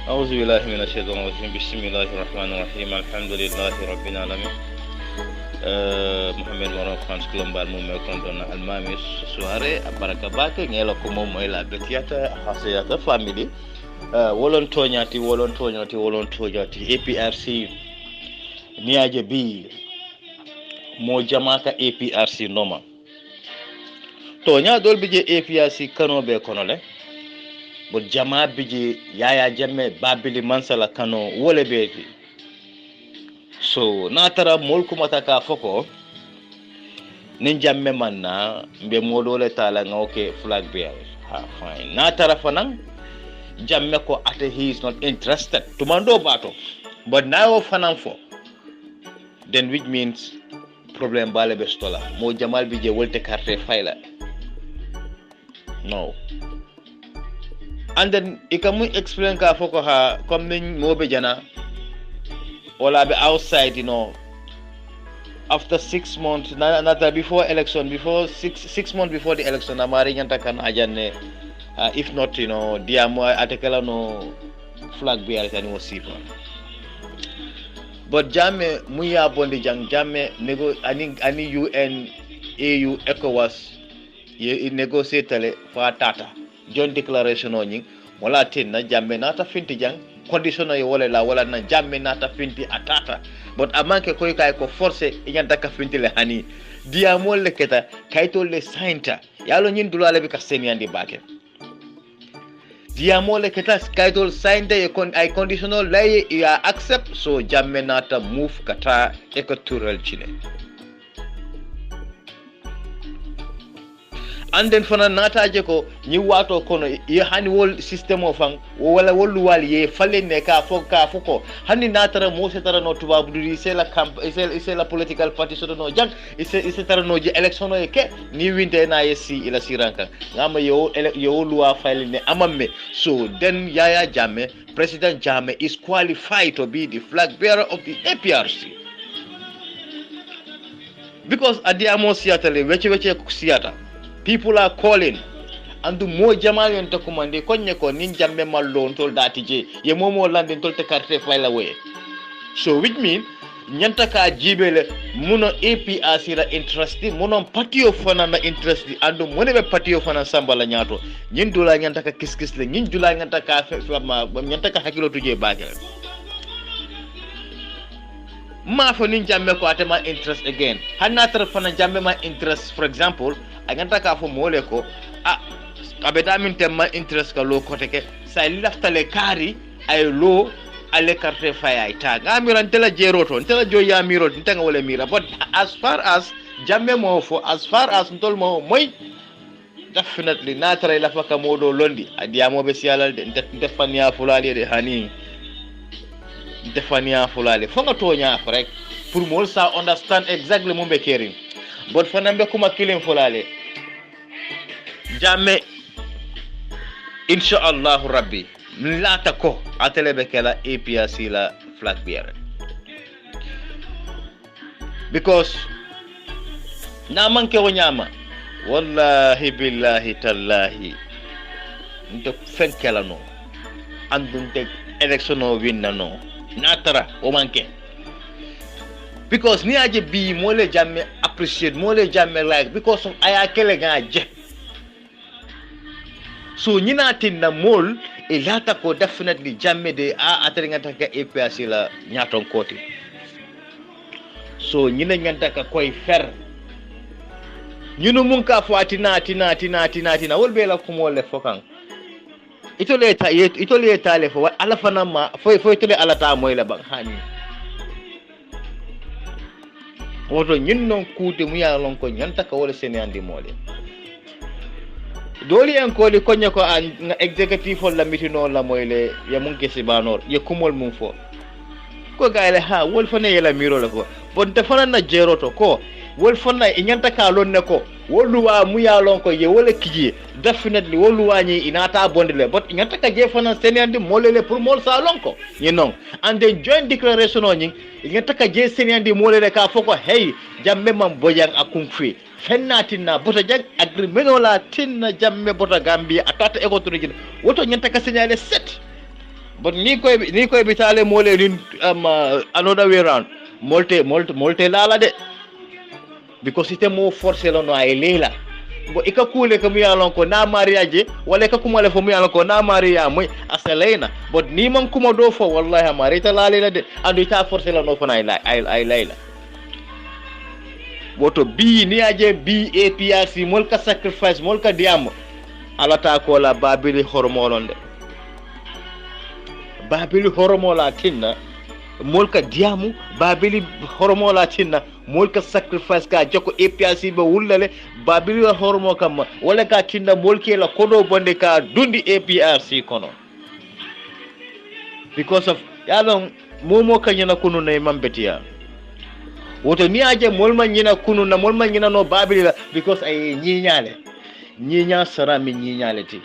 أعوذ بالله من الشيطان الرجيم بسم الله الرحمن الرحيم الحمد لله رب العالمين Muhammad Moron France Global Mume Kondona Almamis Soare Baraka Bake Ngelo ko mom moy la betiata hasiyata family wolontoñati APRC niaje bi mo jamaka APRC noma toña dol bije APRC kanobe konole bo jama bije yaya jamme babili mansala kano wole beti so natara molku mataka foko nin jamme manna mbe modole tala ngawke flag bearer ha fine natara fanan jamme ko ate he is not interested to mando bato but now fanan fo then which means problem bale bestola mo jamal bije wolte carte fayla no and then ikamu explain ka foko ha comme nin mobe jana wala be outside, you know, after 6 months, not before election, before 6 months before the election, amari nyanta kan ajane, if not, you know, diamo atekela no flag bearer ani wasifa. But jame muya bondi jang jame nego ani UN, AU, ECOWAS, ye negotiate le fa tata, joint declaration onying, wala tin na jame nata finti jang. Condition yo wala na jamme nata finti atata but amanke koy kay ko forcer iganta ka finti le hani dia molle keta kayto le sainta yalo nyin dulale bi ka seni andi bake dia molle keta kayto sainta e kon ay conditional lay ya accept so jamme nata move kata equatorial chile and then fana nata je ko ni wato kono ye hani wol system of an wala wolu wali ye falle ne ka foko hani natara mo se tara no tuba buduri c'est la c'est la political party so no jang c'est tara no je election no ke ni winte na yesi ila siranka ngama yo luwa falle ne amamme so then Yaya Jammeh President Jammeh is qualified to be the flag bearer of the APRC because adiamo siatale weche siata people are calling and mo jamal yon to commande konye ko nin jamme mallo tol datije ye momo lande tol te carte fayla way so which mean nyanta ka jibele muno APRC la interest muno patio fana na interest andu monebe patio fana sambala nyato nyin dula nyanta ka kiskis le nyin dula nyanta ka ma nyanta ka hakilo tuje bakere ma fo nin jamme ko atema interest again hanna tar fana jamme ma interest for example aganta ka fo mole ko abeta min temma interest ka lo koteke say laftale kari ay lo ale carte faya ita ngamiran tela jeroto tela joya miro tanga wala mira but as far as jamme mo fo as far as ntol mo moy definitely natare la faka modo londi adiamo be sialal de defania fulali de hani defania fulali fonga tonya rek pour mo sa understand exactly mo be caring but fanambe kuma killing fulali Jammeh inshallah rabbi lata ko atelebe kala APRC la flag bearer because na manke wonyama wallahi billahi tallahi nte fenkela no andunte election o winna no natara o manke because ni aje bi mole Jammeh appreciate mole Jammeh like because of aya kele gaje so nyina tinna mol e lata ko definitely Jammeh de atringata ka APRC la nyaton koti so nyina nyanta ka koy fer nyunu mun ka fo atina wolbe la ko mole fokan itole tale fo ala fana ma fo itole ala ta moy la bang hani woto nyinnon kuute mu ya lon ko nyanta ka wala sene andi mole doli en ko li konya ko an executive la mitino la moyle ya mun kesi banor ya kumol mun fo ko gayle ha wol fana yela miro la ko bon te fana na jeroto ko wol fana e nyanta ka lon ne ko woluwa mu ya lon ko ye wala kiji definitely woluwa ni inata bondele but nyanta ka je fana senandi molele pour mol sa lon ko ni non and the joint declaration on ni nyanta ka je senandi molele ka foko hey Jammeh mam boyang akungfi fennatinna bota jag agreement wala tinna Jammeh bota Gambia atata ego to region woto nyanta ka signale set but ni koy bitale mole ni another way around molte lala de because ite mo forcer lo no ay lela bo ika kule ko mi yalon ko na mariage wala ka kuma le fo mi yalon ko na maria moy asalena but ni man kuma do fo wallahi marita lela de andu ita forcer lo no fo ay lela woto bi ni aje bi APRC mol ka sacrifice mol ka diam alata ko la babili hormolon de babili horomola tinna molka diamu babili horomola tinna molka sacrifice ka joko APRC be wullale babili horomo kam wala ka tinna molke la kodo bonde ka dundi APRC kono because of yalon momo kanyana kunu ne mambetiya woto ni aje molma nyina kunu na molma nyina no babili la because ay nyinya sarami nyinyale ti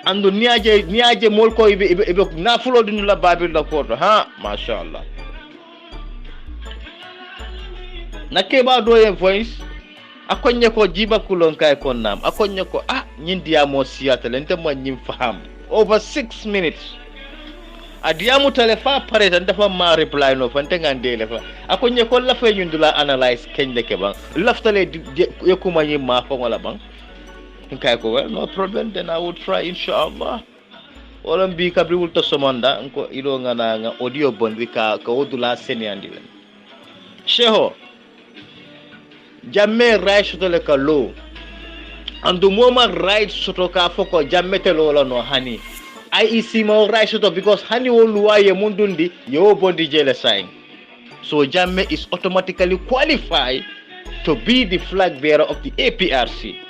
andu niaje mol ko ibe na fulo dinu la babil da ko ha masha Allah nakke ba do en voice akonye ko jiba kulon kay kon nam akonye ko nyin diamo siyata lente mo nyim faham over 6 minutes adiamu telefa pare tan dafa ma reply no fante ngande le fa akonye ko la fay nyundula analyze kenje ke ban laftale yakuma nyim ma fa wala ban kay ko well no problem then I will try inshallah olam bi kabri wulta somanda ko ido ngana nga audio bondi ka wodula seniandi len sheho jamme right soto le kalo andu moma right soto ka foko jamme telo la no hani IEC mo right soto because hani woluwa ye mundundi yo bondi jele sign so jamme is automatically qualified to be the flag bearer of the APRC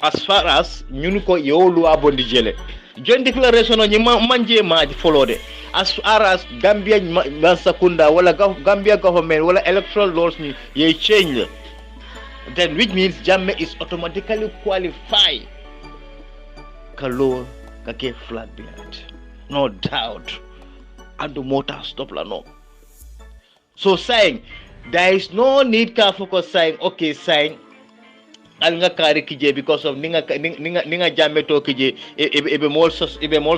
as far as ñun ko yowlu abondi jele joint declaration ni manje ma follow de as far as Gambia Mansakunda wala Gambia government wala electoral laws ni ye change then which means Jammeh is automatically qualified kalo kake flag bearer no doubt and the motor stop la no so saying there is no need ka focus saying okay saying al nga kari kije because of ninga Jammeh to kije ebe mol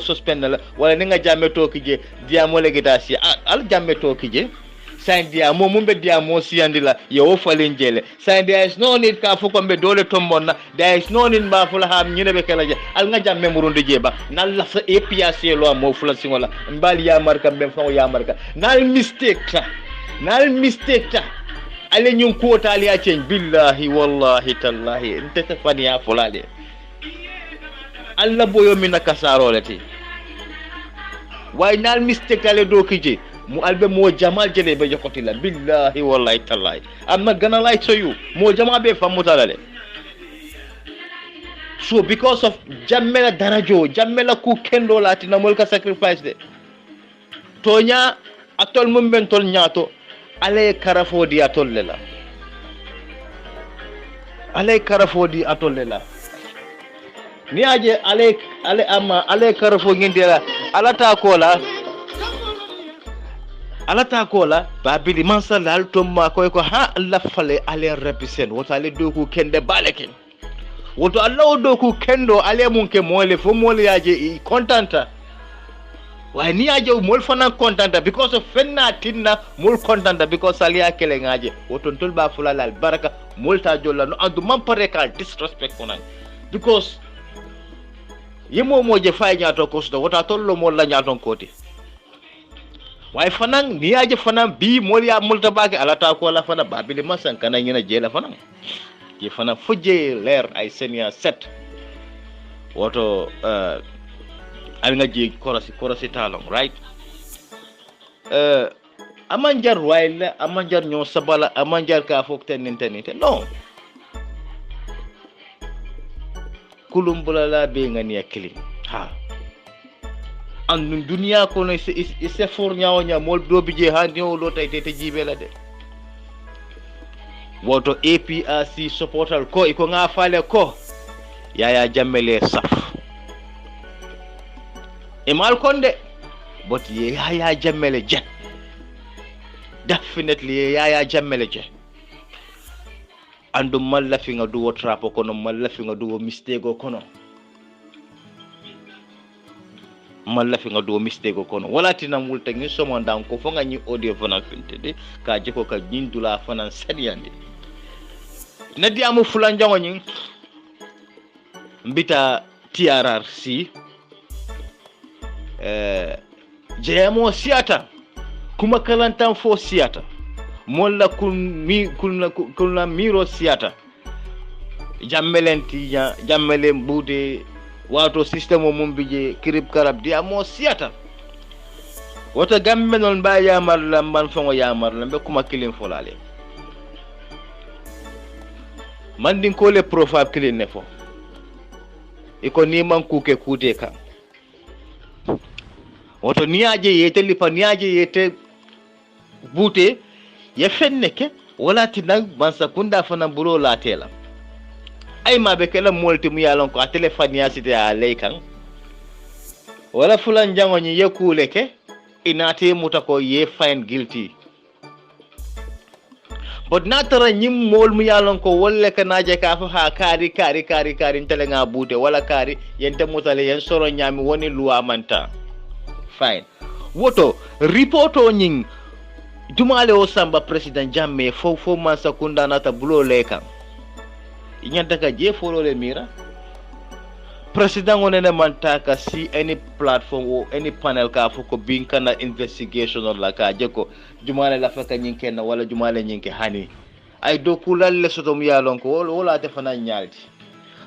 suspend la wala ninga Jammeh to kije dia mo legitasi al Jammeh to kije sain dia mo mumbe dia mo siandila yo falen jele sain there is no need ka fuko be dole tombonna there is no need ba fula ham nyine be kala je al nga Jammeh murundi jeba nal la sa APRC lo mo fula singola mbali ya marka be fa ya marka nal mistake ta ale ñun ko tali ya change billahi wallahi tallahi ntata fani ya fulade alla boyo min kasaro lati way nal mistake ale do kije mu albe mo jamal jele be jokoti la billahi wallahi tallahi amma gonna lie to you mo jama be famutalale so because of Jammeh la darajo Jammeh la ku kendo lati na mol ka sacrifice de tonya atol mum ben tol nyaato ale karafodi atollela ni aje ale karafo ngindela alata kola babili mansala altomma ko ha Allah fale ale represent woto ale doku kende baleken woto Allah doku kendo ale munke mole fo mole yaje contenta why ni aje mol fana contenta because of fenna tinna mol contenta because aliya kele ngaje woton tol ba fulala al baraka molta jolla no andu man pare ka disrespect konan because yemo moje fay nyaato ko sto wota tollo mol la nyaaton koti why fanan ni aje fanan bi mol ya molta bake alata ko la fana babili masan kana nyina jela fanan ki fana fuje leer ay senia set woto al nga je korasi talong right amanjar wayla amanjar ñoo sabala amanjar ka fok teninte non kulumbula la be nga ni akili ha an dunya ko no se for nyaaw nya mol do bi je ha ñoo lo tay te jibe la de woto APRC supporter ko iko nga fale ko Yaya Jammeh le saf Emal Konde but Yaya Jammeh le jet definitely Yaya Jammeh le jet andu malla fi nga duwo trapo kono malla fi nga duwo mistake kono malla fi nga do mistake ko kono wala tinam wulta ngi somo ndan ko fo nga ni audio fana fintede ka jeko ka jindula fana sadiyande nadi amu fulan jango nyi mbita TRRC jeyamo siata kuma kalantan fo siata molla kunna miro siata jammelenti jammelen bude wato system o mum bije kirib karab dia mo siata woto gamme non ba yamar lamban fongo yamar lambe kuma kilin folale mandin ko le profab kilin ne fo iko ni man kuke kute kan woto niaje yete lipa niaje yete bute ye fenneke wala tinag bansa kunda fana bulo la tela ay ma be kala molti mu yalon ko a téléphone ya site a lay kan wala fulan jango ni yekule ke inate muta ko ye find guilty but natara nyim mol mu yalon ko wolle ka naje ka fa ha kari tele nga bute wala kari yente mutale yen soro nyami woni luwa manta fine woto reporto nying jumale o samba president jamme fo man sakunda nata bulo lekan inyanta ka je follow le mira president onene manta ka si any platform or any panel ka fo ko bin kana investigation on la ka je ko jumale la faka nyinke na wala jumale nyinke hani ay do kulal le soto mu yalon ko wala defana nyalti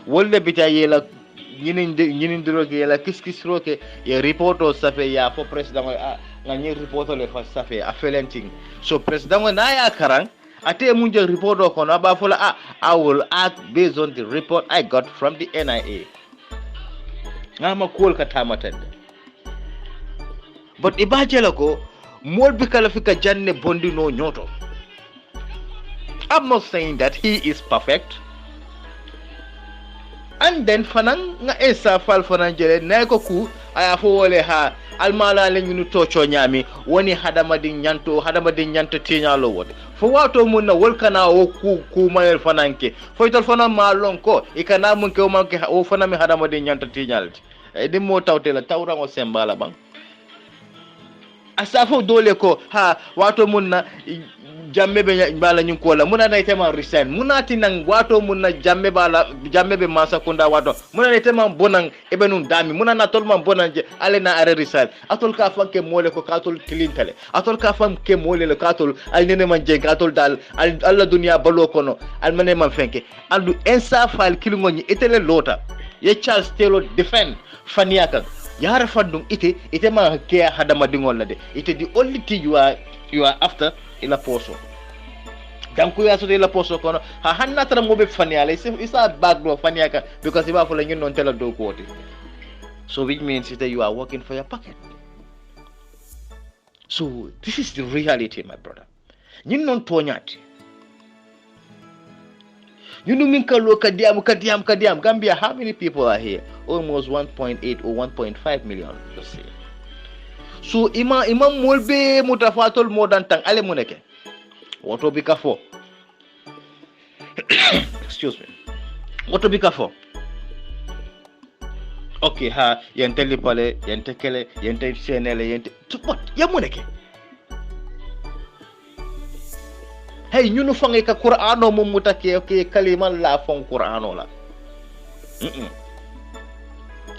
wolle bita yela ñinin droge yela kiskis roke ye reporto safe ya fo president nga ñi reporto le fa safe a felenting so president na ya karang ate mun je reporto ko na ba fola I will act based on the report I got from the NIA ngama kol ka tamatande but ibajela ko mol bi kala fika janne bondi no nyoto I'm not saying that he is perfect and then fanan nga esa fal fanan jele nay ko ku aya fo wole ha almala le ñu tocho nyami woni hadama di nyanto tinyalo wode fo wato mun na wolkana o ku mayel fananke fo tol fanan ma lon ko ikana mun ke o manke o fanan mi hadama di nyanto tinyalti e dim mo tawtela tawrango sembala bang asafo dole ko ha wato mun na jamme be bala nyun ko la muna na tema resign muna tinang wato muna jamme be masa kunda wato muna na tema bonang ebenun dami muna na tol man bonan je ale na are resign atol ka fanke mole ko katol kilintale atol ka fanke mole le katol al nene man je katol dal alla dunya balo kono al mane man fenke andu ensa fal kilungo ni etele lota ye Charles Taylor defend faniaka yara fandum ite ma ke hadama dingol la de ite the only thing you are after ila poso danku ya so ila poso kono ha hanna tara mo be faniala isa bag do faniaka because iba fo la ngin non tela do ko so which means that you are working for your pocket. So this is the reality, my brother. Ñin non toñati ñunu min kallo kadiam Gambia. How many people are here? Almost 1.8 or 1.5 million, let's say. So imam molbe mutafatol modan tang ale muneke woto bika fo excuse me woto bika fo okay ha yente lipale yente kele yente senele yente what ya muneke hey ñunu fange ka qur'ano mum mutake okay kaliman la fon qur'ano la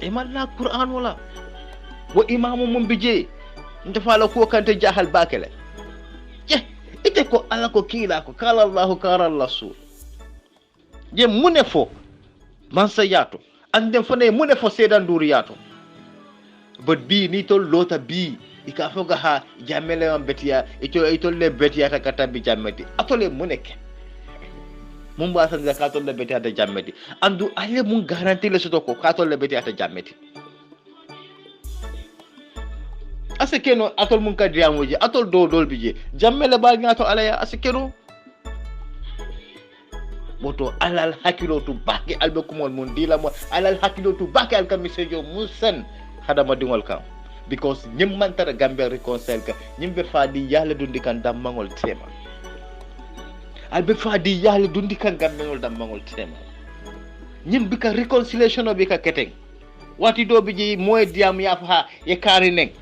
iman la qur'ano la wa imamu mum bije ndefala ko kante jahal bakele ite ko ala ko kila ko kala Allah kara rasul je munefo man sayato ande fone munefo sedan duriyato but bi ni tol lota bi ika foga ha jamele on betiya ito le betiya ta katambi jammeti atole muneke mun ba san zakato le betiya ta jammeti andu ale mun garanti le soto ko kato le betiya ta jammeti asekeno atol mun ka diamoji atol dol bije jammele ba ngato alaya asekeno moto alal hakilo to bake albe kumol mun dila mo alal hakilo to bake al kamisejo musen hadama dingol kam because nyim mantara Gambia reconcile ka nyimbe faadi yalla dundi kan dammangol tema albe faadi yalla dundi kan gambengol dammangol tema nyim bika reconciliation o bika keteng wati do biji moy diam ya fa ye kari nek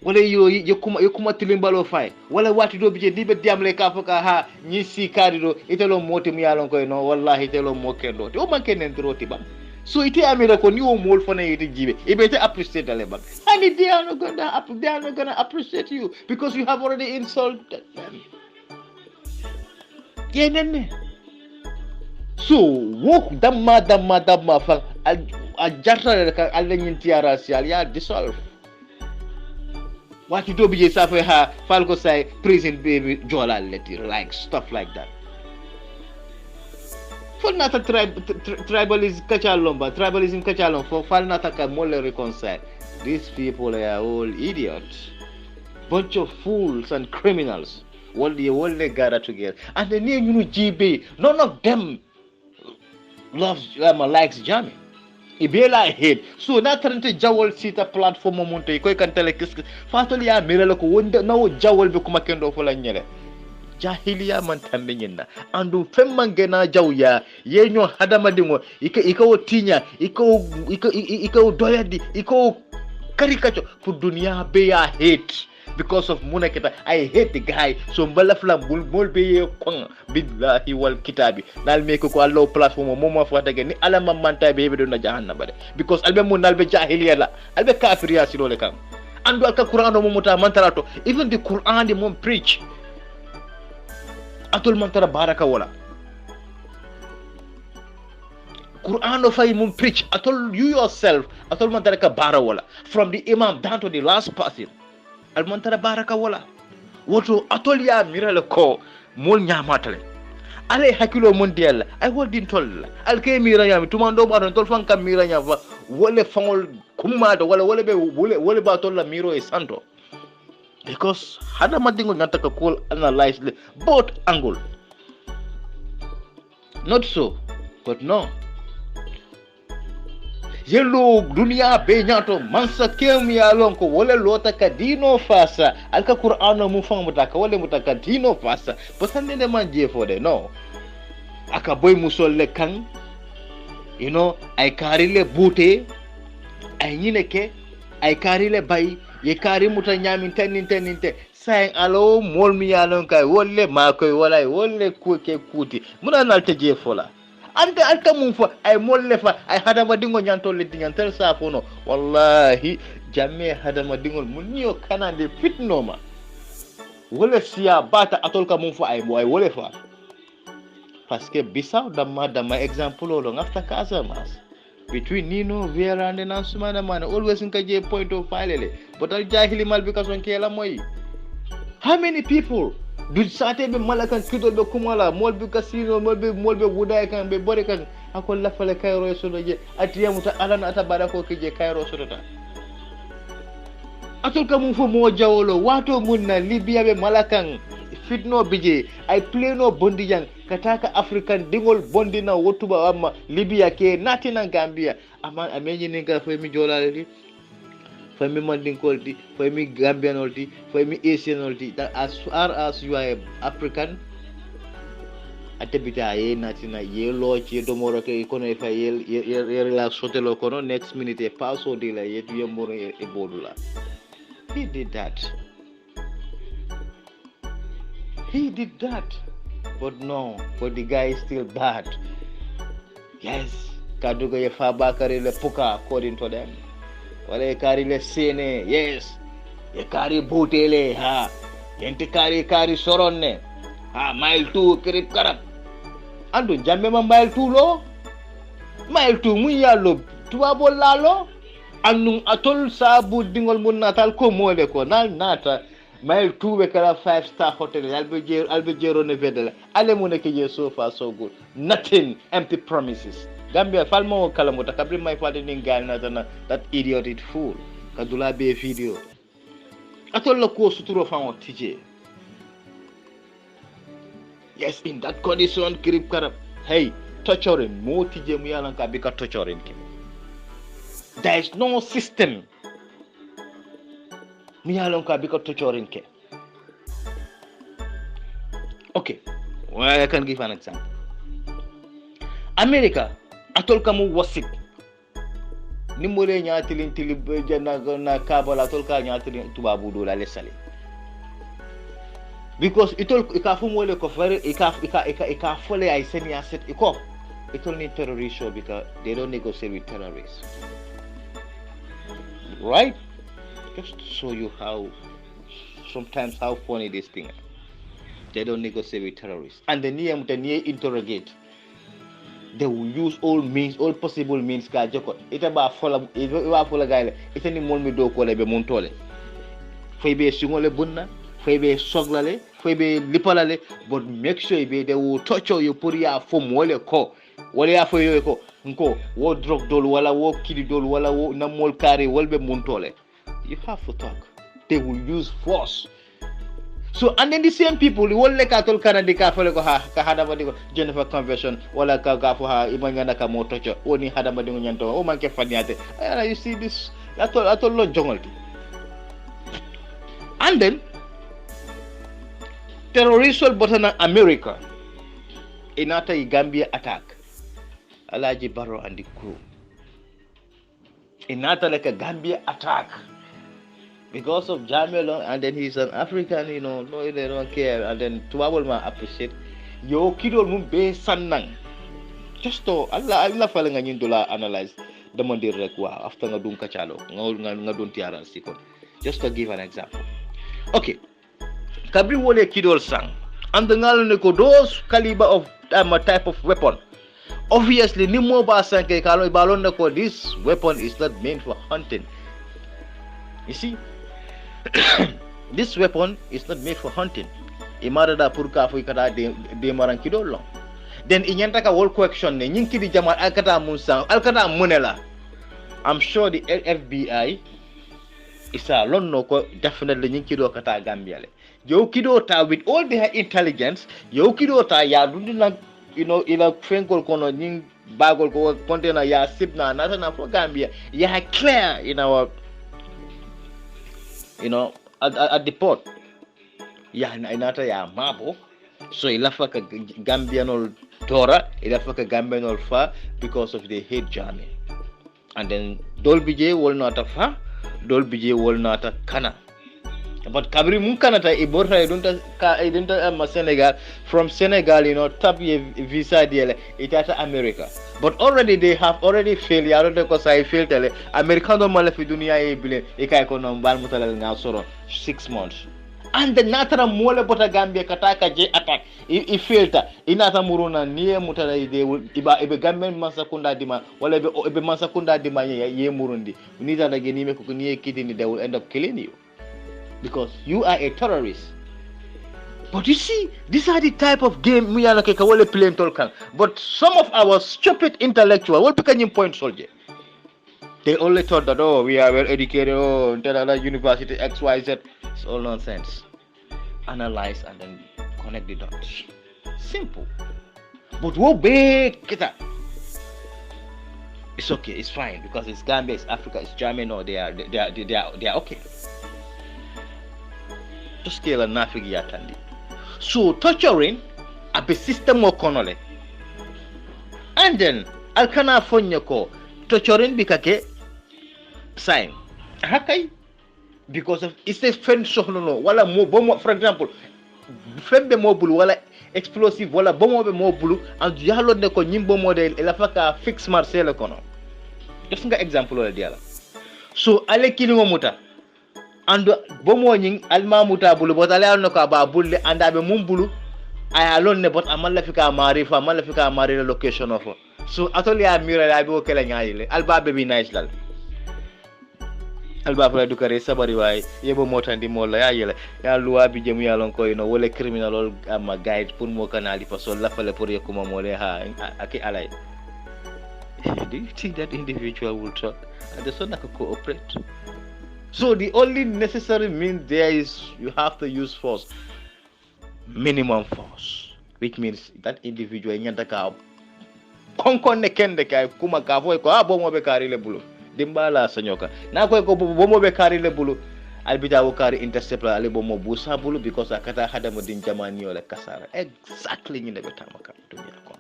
wala yo yekuma tilimbalo fay wala wati do biji dibe diam le ka fa ka ha ni si kari do itelo moti mu yalon koy no wallahi itelo mo kendo o manke nen droti bam so ite amira ko ni o mol fona yiti jibe e be te appreciate dale bam and they are not gonna appreciate you because you have already insulted them yenene so wok damma fa a jarta ka alla nyinti racial ya dissolve wati do bije sa fa ha falko say prison baby jola leti like stuff like that for nata tribalism kachalom for fal nata ka mole reconcile these people are all idiots bunch of fools and criminals all they gather together and the name GB none of them loves likes Jammeh ibela hate so na tarante jawol sita platform monte koy kan tele kis fatol ya mirala ko wonde nawo jawol be kuma kendo fo la ñele jahiliya man tambe ñinna andu femman gena jawya yenyo hadama dingo iko tinya iko doyadi iko karikacho pour dunia be ya hate because of munakita I hate the guy so mbala flam bul be kon billahi wal kitabi dal me ko allo platform mo fa tege ni ala mamanta be do na jahannama de because albe mun albe jahiliya la albe kafiriya silo le kam andu alka qur'an mo muta mantarato even the qur'an the mom preach atol mantara baraka wala qur'an no fay mom preach atol you yourself atol mantara ka bara wala from the imam down to the last person almantara baraka wala woto atol ya mirale ko mol nyamatale ale hakilo mondial ay woldin tol al kay mira yami tumando ba don tol fanka mira nya wala fangol kumada wala be wala ba tol la miro e santo because hada madingo ngata ka call analyze both angle not so but no yellow dunia be nyato mansa kem ya lonko wala lota ka dino fasa alka qur'ano mu fam mutaka wala mutaka dino fasa potande de manje fode no aka boy musolle kan you know ay karile bute ay nyineke ay karile bay ye kari muta nyamin teninte sayen alo mol mi ya lon kay wolle makoy wala wolle kuke kuti muna nalte je fola ante alta mum fa ay molle fa ay hadama dingo nyanto le dingantel sa fono wallahi Jammeh hadama dingol mun niyo kanande fitnoma wala siya bata atolka mum fa ay wole fa parce que Bissau dama example lo ngafta Casamance between Nino Vera and Nansumana man always in kaje point of file but al jahili mal because on kela moy how many people du sate be malakan kidol be kumala mol bi kasino mol be wuday kan be bore kan akol la fale kayro so je atiyamu ta alana ata barako kije kayro so ta atol kam fo mo jawolo wato munna libya be malakan fitno bije ay pleno bondijang kataka african dingol bondina wotuba amma libya ke natina gambia ama amenyi ninga fo mi jolale for me Mandinka di, for me Gambian di, for me Asian di. That as far as you are African, atebita ye natina ye loch ye domoro ke ikono fa ye relax hotelo kono next minute e paso di la ye tuye moro e bodula. He did that. But no, but the guy is still bad. Yes, kaduga ye fa bakari le puka according to them. Wale kari le sene, yes. Ye kari butele, ha. Yente kari soronne. Ha, mile 2 kirip karap. Andu Jammeh ma mile 2 lo. Mile 2 mu yalo tuwabo lalo. Andu atol sabu dingol mun natal ko mole ko nata. Mile 2 be kala 5-star hotel albejero ne vedela. Ale mu ne ke so far so good. Nothing, empty promises. Gambia falmo kala mota kabri may fadi ningal na that idiotic fool kadula be video atol la ko suturo fango tije yes in that condition kirip karab hey torturing mo tije mu yalan ka be ka torturing ki there is no system mu yalan ka be ka torturing ki okay well I can give an example America atol kamu wasik ni mole ñatilin tili na kabala tol ka ñatilin tubabu do la lesale because itol ka fu mole ko fere ika fole ay senia set iko itol ni terrorist show because they don't negotiate with terrorists, right? Just to show you how sometimes how funny this thing. They don't negotiate with terrorists, and the near interrogate. They will use all means, all possible means. Ka joko ita ba fola gaile ita ni molmi do ko le be montole fay be singole bunna fay be soglale fay be lipalale, but make sure be they will torture you pour ya fom wala ko wala ya fay yo ko nko wo drug dol wala wo kidi dol wala wo na mol carré wala be montole. You have to talk. They will use force. So and then the same people will like atol Canada ka fele ko ha ka hada madigo Geneva Convention wala ka fo ha imangana ka mo tocho oni hada madigo nyanto o manke faniate. You see this atol lo jongolti. And then terrorist button America inata Gambia attack Alaji Barrow and the crew inata like a Gambia attack because of Jamel, and then he's an African, no, they don't care, and then Tuwabol ma appreciate. Yo kidol mum be sanang. Just to Allah fala nga ñin dola analyze demander rek wa after nga dun kachalo nga dun tiaran sikon. Just to give an example. Okay. Kabri wole kidol sang. And the ngal ne ko those caliber of type of weapon. Obviously ni mo ba sang kay kalo balon na ko this weapon is not meant for hunting. You see? This weapon is not made for hunting. Imarada purka fu ikata de maran kidol long. Then inyanta ka whole question ne nyinki di jamal alkata munsa alkata munela. I'm sure the FBI is a no ko definitely nyinki do kata Gambia le. Yo kido ta with all their intelligence, yo kido ta ya dundi na ila fenkol kono nying bagol ko container ya sipna nata na for Gambia. Ya clear in our at the port. Ya inata ya mabo. So ilafa ka Gambianol Tora, ilafa ka Gambianol fa because of the hate journey. And then Dolbije will not fa, Dolbije will not kana. But Kabri Munkanata Iborha idunta Senegal, from Senegal, tap visa deal itata America. But already they have already failed. I don't know because I failed. Americano malafi dunia e billion ika ekonom bal mutala nga soro 6 months. And the natara mole bota Gambia kataka je attack. I failed. Inata muruna niye mutala ide ibe Gambia masakunda dima wala ibe masakunda dima ye murundi. Unita da genime ko niye kidini they will end up killing you. Because you are a terrorist. But you see, these are the type of game we are playing Tolkien. But some of our stupid intellectuals will pick a point soldier. They only thought that we are well educated, university XYZ. It's all nonsense. Analyze and then connect the dots. Simple. But what big it's okay, it's fine because it's Gambia, it's Africa, it's Germany. No, they are okay. Scale and navigate atandi. So torturing a system of konole. And then alkana fonyo ko torturing bikake sign. Hakai because of it's a friend sohno wala mo bomo, for example fembe mo bulu wala explosive wala bomo be mo bulu and yalo ne ko nyimbo model elafaka fix marcel kono. Just nga example wala diala. So ale kili muta and bomo nying alma muta bulu but ale no ka ba bulle and abe mum bulu ay alone ne but amalla fika mari location of so atoli a mira la be o kala nyaayile alba be bi nice lal alba fa du kare sabari way yebo motandi mo la yaayile ya loi bi jëm yalon ko wala criminal ol am guide pour mo kanali fa so la fale pour yakuma mo le ha aki alay. Do you think that individual will talk and the son can cooperate? So the only necessary means there is you have to use force, minimum force, which means that individual nyandaka konkone kende kai kuma kavo ko bomo be kari le bulu dimbala sanyoka na ko bomo be kari le bulu albita wo kari interceptor ale bomo busa bulu because akata hada mo din jamani wala kasara exactly ni be tamaka dunia ko.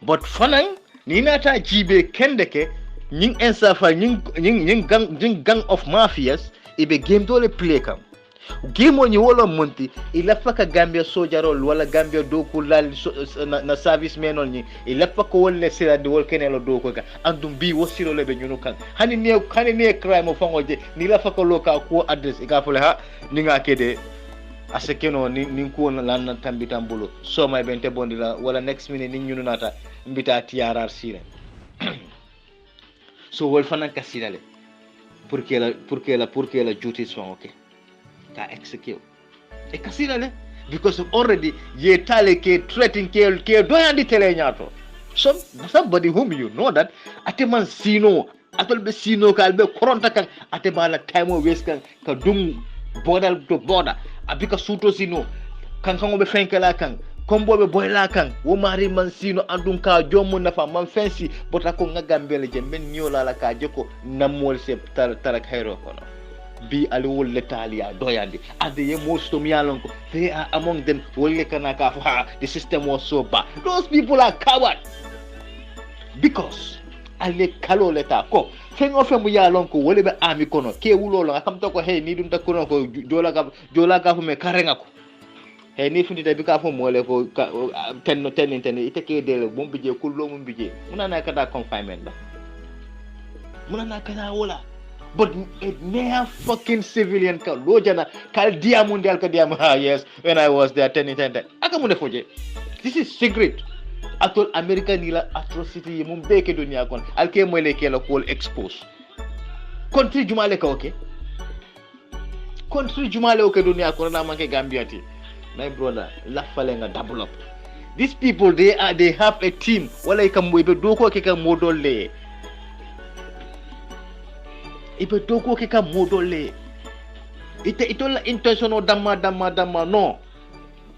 But fanang ni nata jibe kendeke ñing ensafa ñing gang of mafias ibe game dole play kam game o ñi wolo monti ila faka Gambia sojarol wala Gambia doku lal na service menol ñi ila faka wolle sira de wol kenelo doko ka andum bi wosiro lebe ñunu kan hani ne crime o fangoje ni la faka loka ko address e ka fole ha ni nga kede asekeno ni ko lan tambi tambulo so may bente bondi la wala next minute ni ñunu nata mbita tiarar sire so wol fanan ka silale pour que la justice soit okay ka execute e ka silale because already ye tale ke threatening ke doyandi tele nyato somebody whom you know that ateman sino atol be sino kalbe koronta kan atebala time o waste kan ka dum bodal to boda abika suto sino kan kango be fenkela kan kombobe boyla kan wo mari man sino andum ka jomu nafa man fensi bota ko ngagambele je men nyola la ka jeko namol se tarak hayro kono bi ali wol letalia doyandi ade ye most of yalon ko they are among them wolle kana ka fa the system was so bad those people are coward because ale kalo leta ko fengo femu yalon ko wolle be ami kono ke wulolo akam to ko hey ni dum takuno ko jola ga fu me karenga ko hey ni fundi bi ka fo mole ko tenno ite ke dele bom bije kullo mum bije munana kada confinement ba munana kada wala but it mere fucking civilian ka lojana kal dia mundial ka dia yes when I was there tenni aka mun defoje this is secret atol America ni la atrocity mum beke dunia kon alke moyle ke la ko expose country jumale ka okay country jumale okay dunia kon na manke Gambia ti my brother la fale nga develop these people they have a team wala ikam moybe doko ke ka modolle ibe doko ke ka modole itola intentional dama no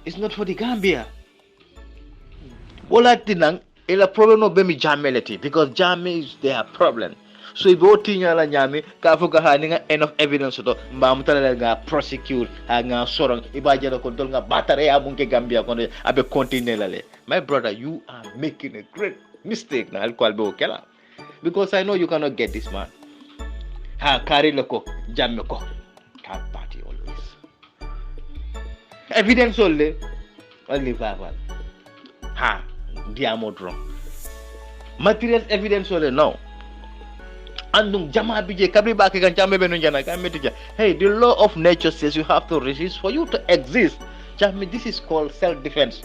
it's not for the Gambia wala tinang ila problem no be mi jameleti because jame is their problem so ibo tinya la nyami ka fuka ha ni nga enough evidence to mbam tala nga prosecute ha nga sorong iba jara ko dol nga batare ya bunke Gambia ko abe continue la le my brother you are making a great mistake na alcohol be okela because I know you cannot get this man ha carry lako jamme ko third party always evidence only verbal ha diamo wrong material evidence no andum jama bije kabri ba ke ganjambe benu jana kameti ja hey the law of nature says you have to resist for you to exist jami this is called self defense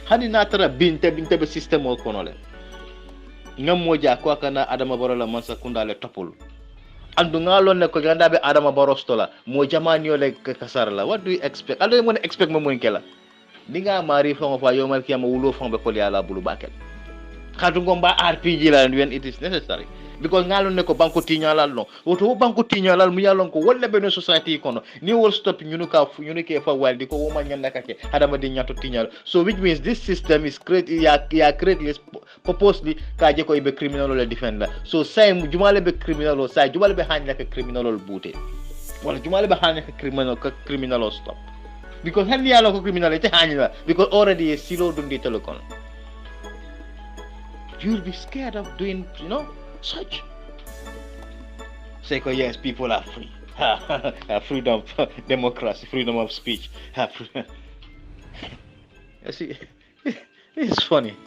hani natara binte be system o konole ngam moja ko kana adama borola mansa kundale topul andu ngalon ne ko gandabe adama borostola mo jamani ole kasarla what do you expect alo mo expect mo mon kela dinga mari fo fa yomal kiyama wulo fo be ko yala bulu bakel khatu ngomba RPG la when it is necessary because ngalon ne ko banko tiñalal no woto banko tiñalal mu yalon ko wolle be no society kono ni wol stop ñunu ke fa waldi ko woma ñanda kake adama di ñato tiñal so which means this system is created ya created purposely ka je ko be criminal le defend la so say mu jumale be criminal o say jumale be hanya ke criminal ol bute wala jumale be hanya ke criminal stop because hen yalo ko criminal te hanya because already is silo dundi telecom you'll be scared of doing such. Say, yes, people are free. Freedom, democracy, freedom of speech. You see, it's funny.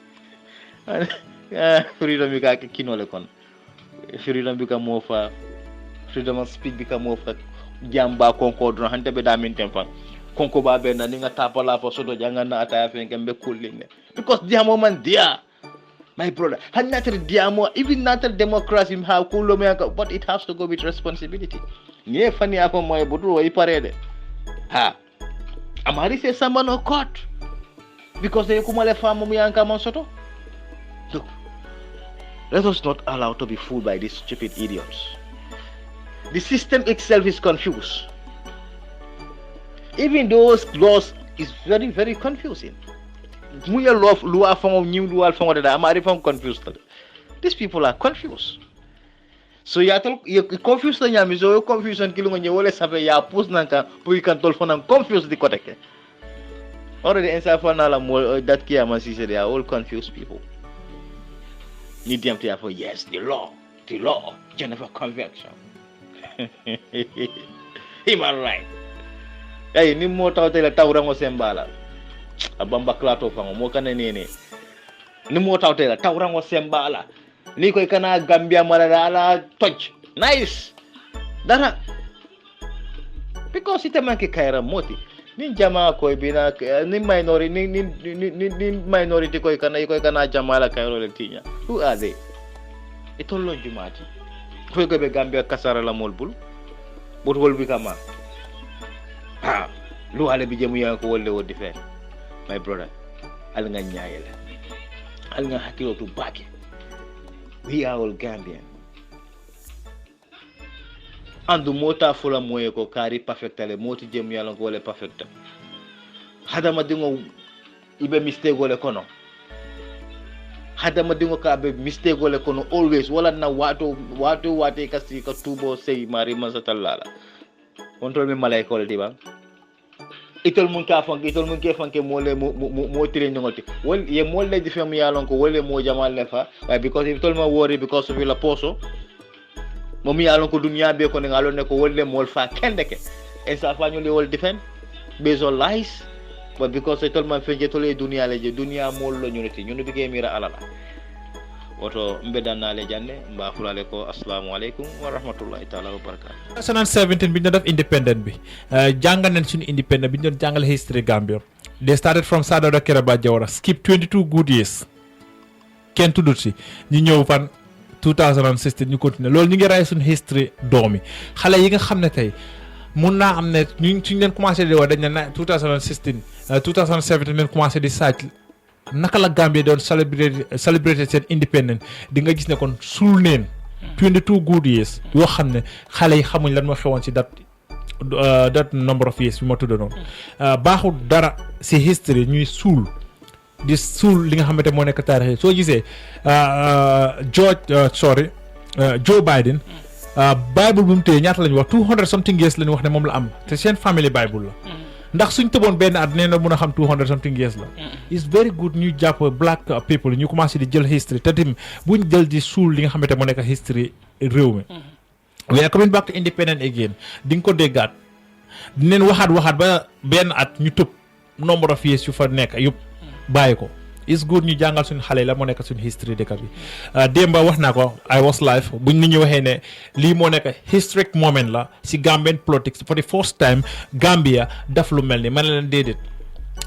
Freedom you got kinolekon. Freedom become more for freedom of speech become more for jamba concord hante be damin tempa. Konko ba be na ninga tapala for sodo janga na ataya fe ngembe kulinge. Because dia moment dia my brother, even natural democracy have but it has to go with responsibility. Nie fani apa moy budru way parede. Ha. Amari say someone no caught. Because they kumale famu yanka mansoto. Look. Let us not allow to be fooled by these stupid idiots. The system itself is confused. Even those laws is very, very confusing. Muya love lua fong new lua fong da amari fong confused. These people are confused. So you confused na nyami so confusion kilunga nyewole sabe ya pus nanka pu kan tol fon confused di koteke. Already inside for na la that kia man they are all confused people. ñu dem te for yes the law Geneva Convention human right ay ni mo tawte la tawrango sembala abamba klato fango mo kana nene ni mo tawte la tawrango sembala ni koy kana Gambia mala ala toj nice dara because ite manke kaira moti ni jama koy bina ni minority ni minority koy kana jamala kairo le tinya who are they itollo jumati koy ko be Gambia kasara la molbul bot wol bi kama lu hale bi jemu ya ko wolle wodi fe my brother al nga nyaayela al nga hakilo to bake we are all Gambian andu mota fula moye ko kari perfectale moti jemu ya ko wolle perfect hadama dingo ibe mistake wole kono hadama dingo ka be mistake wole kono always wala na wate kasi ka tubo sey mari masatallala control me malaika wala diba itol mun ke fanke mo tire ngoti wol ye molle di fam yalon ko wole mo jamal lefa why because itol ma worry because of la poso mo mi yalon ko dunya be ko ngalo ne ko wolle mol fa kendeke e sa fa ñu le wol defend based on lies but because itol ma feje tole dunya leje dunya mol lo ñu ñunu bi ke mira alala woto mbedanale janne mba fulale ko assalamu alaikum wa rahmatullahi ta'ala wa barakatuh 2017 bi ñu def independent bi jangal nañ suñu independent bi ñu jangal history Gambia they started from Sadara Keraba Jawara skip 22 good years ken tudut ci ñu ñew fan 2016 ñu continuer loolu ñu ngi ray suñu history doomi xalé yi nga xamne tay mun naa am ne ñu suñu leen commencé di wax dañ na 2016 2017 leen commencé di sàcc naka la Gambia doon celebrate seen independent di nga gis ne kon suul neen 22 good years yoo xam ne xale yi xamuñ lan moo xewoon ci that number of years bi ma tudda noonu baaxul dara ci history ñuy suul li nga xamante moo nekk taarix soo gisee Joe Biden Bible bu mu téye ñaata lañu wax 200 something years lañu wax ne moom la am te seen family Bible la ndax suñ tëboon benn at nee na mën a xam 200 something years la it's very good ñu jàpp black people ñu commencé di jël history te tim buñ jël di suul li nga xamante moo nekk history réew mi we are coming back to independent again di nga ko déggaat dineen waxaat ba benn at ñu tëb number of years yu fa nekk yëpp bàyyi ko it's good ñu jàngal suñu xale la moo nekk suñu history dëkk bi démba wax naa ko I was live buñ nit ñi waxee ne lii moo nekk historic moment la si Gambian politics for the first time Gambia daf lu mel ni man leen déedéet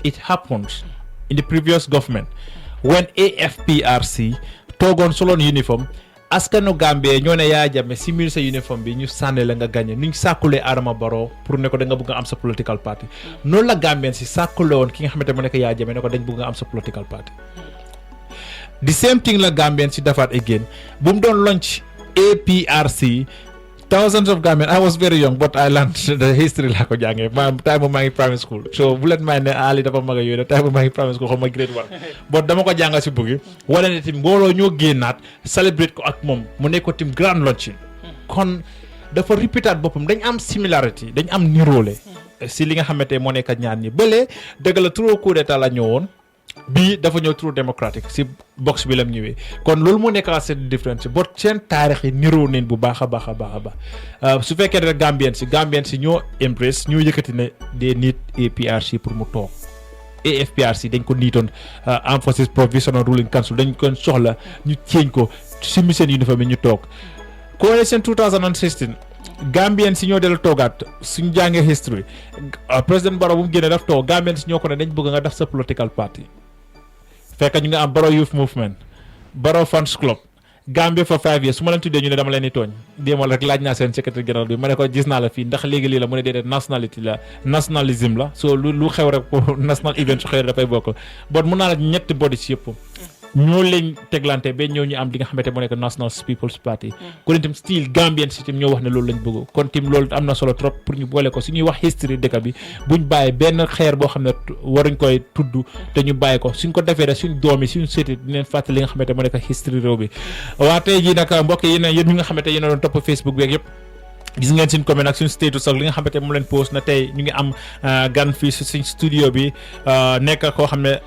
it happens in the previous government when AFPRC toogoon soloon uniform askanu Gambia ñoo ne Yaya Jammeh si mil sa uniforme bi ñu sànni la nga gagné nuñ sàkkulee Adama Barrow pour ne ko da nga bëgg nga am sa political party noonu la Gambien si sàkkule woon ki nga xamante mu nekk Yaya Jammeh ne ko dañ bëgg nga am sa political party the same thing la Gambien si defaat again bu mu doon launch APRC thousands of Gambians I was very young but I learned the history laa ko jàngee time maa ngi primary school so bu leen may ne Ali dafa mag a yooyu time maa ngi primary school xam ma grade 1 but dama ko jànga si buggi wala ne tim mbooloo ñoo génnaat celebrate ko ak moom mu nekk ko tim grand launching kon dafa répétaat boppam dañ am similarity dañ am niroole si li nga xamante moo nekk ñaan ñi bële dëgg la trop coup d'état la ñëwoon bii dafa ñëw trop démocratique si box bi lam ñëwee kon loolu moo nekk seen différence bot seen taarix yi niroo neen bu baax a baax su fekkee rek Gambien si ñoo embrace ñoo yëkkati ne des need APRC pour mu toog AFPRC dañ ko niitoon Armed Forces Provisional Ruling Council dañ ko soxla ñu ceeñ ko simi seen uniforme ñu toog coalition 2016 Gambien si ñoo dellu toogaat suñu jàngee history président Barrow bu mu génnee daf toog Gambien si ñoo ko ne dañ bëgg nga def sa political party fekk ñu nga am Barrow Youth Movement Barrow Fans Club Gambia for 5 years su ma leen tuddee ñu ne dama leen di tooñ déemal rek laaj naa seen secrétaire général bi ma ne ko gis naa la fii ndax léegi lii la mu ne déedéet nationalisme la so lu xew rek pour national event su xew dafay bokk bon mun naa la ñetti body si yëpp ñoo leen teglante ba ñëw ñu am li nga xamante moo nekk National People's Party kon itam still Gambien si itam ñoo wax ne loolu lañ bëgg kon itam loolu am na solo trop pour ñu boole ko su ñuy wax history dëkk bi buñ bàyyi benn xeer boo xam ne waruñ koy tudd te ñu bàyyi ko suñ ko defee rek suñ doom yi suñ seeti dinañ fàttali li nga xamante moo nekk history réew bi waa tey jii nag mbokk yi yéen ñi nga xamante yéen a doon topp Facebook beeg yëpp gis ngeen suñ comment ak suñ status ak li nga xamante moom leen post na tey ñu ngi am gan fii suñ studio bi nekk koo xam ne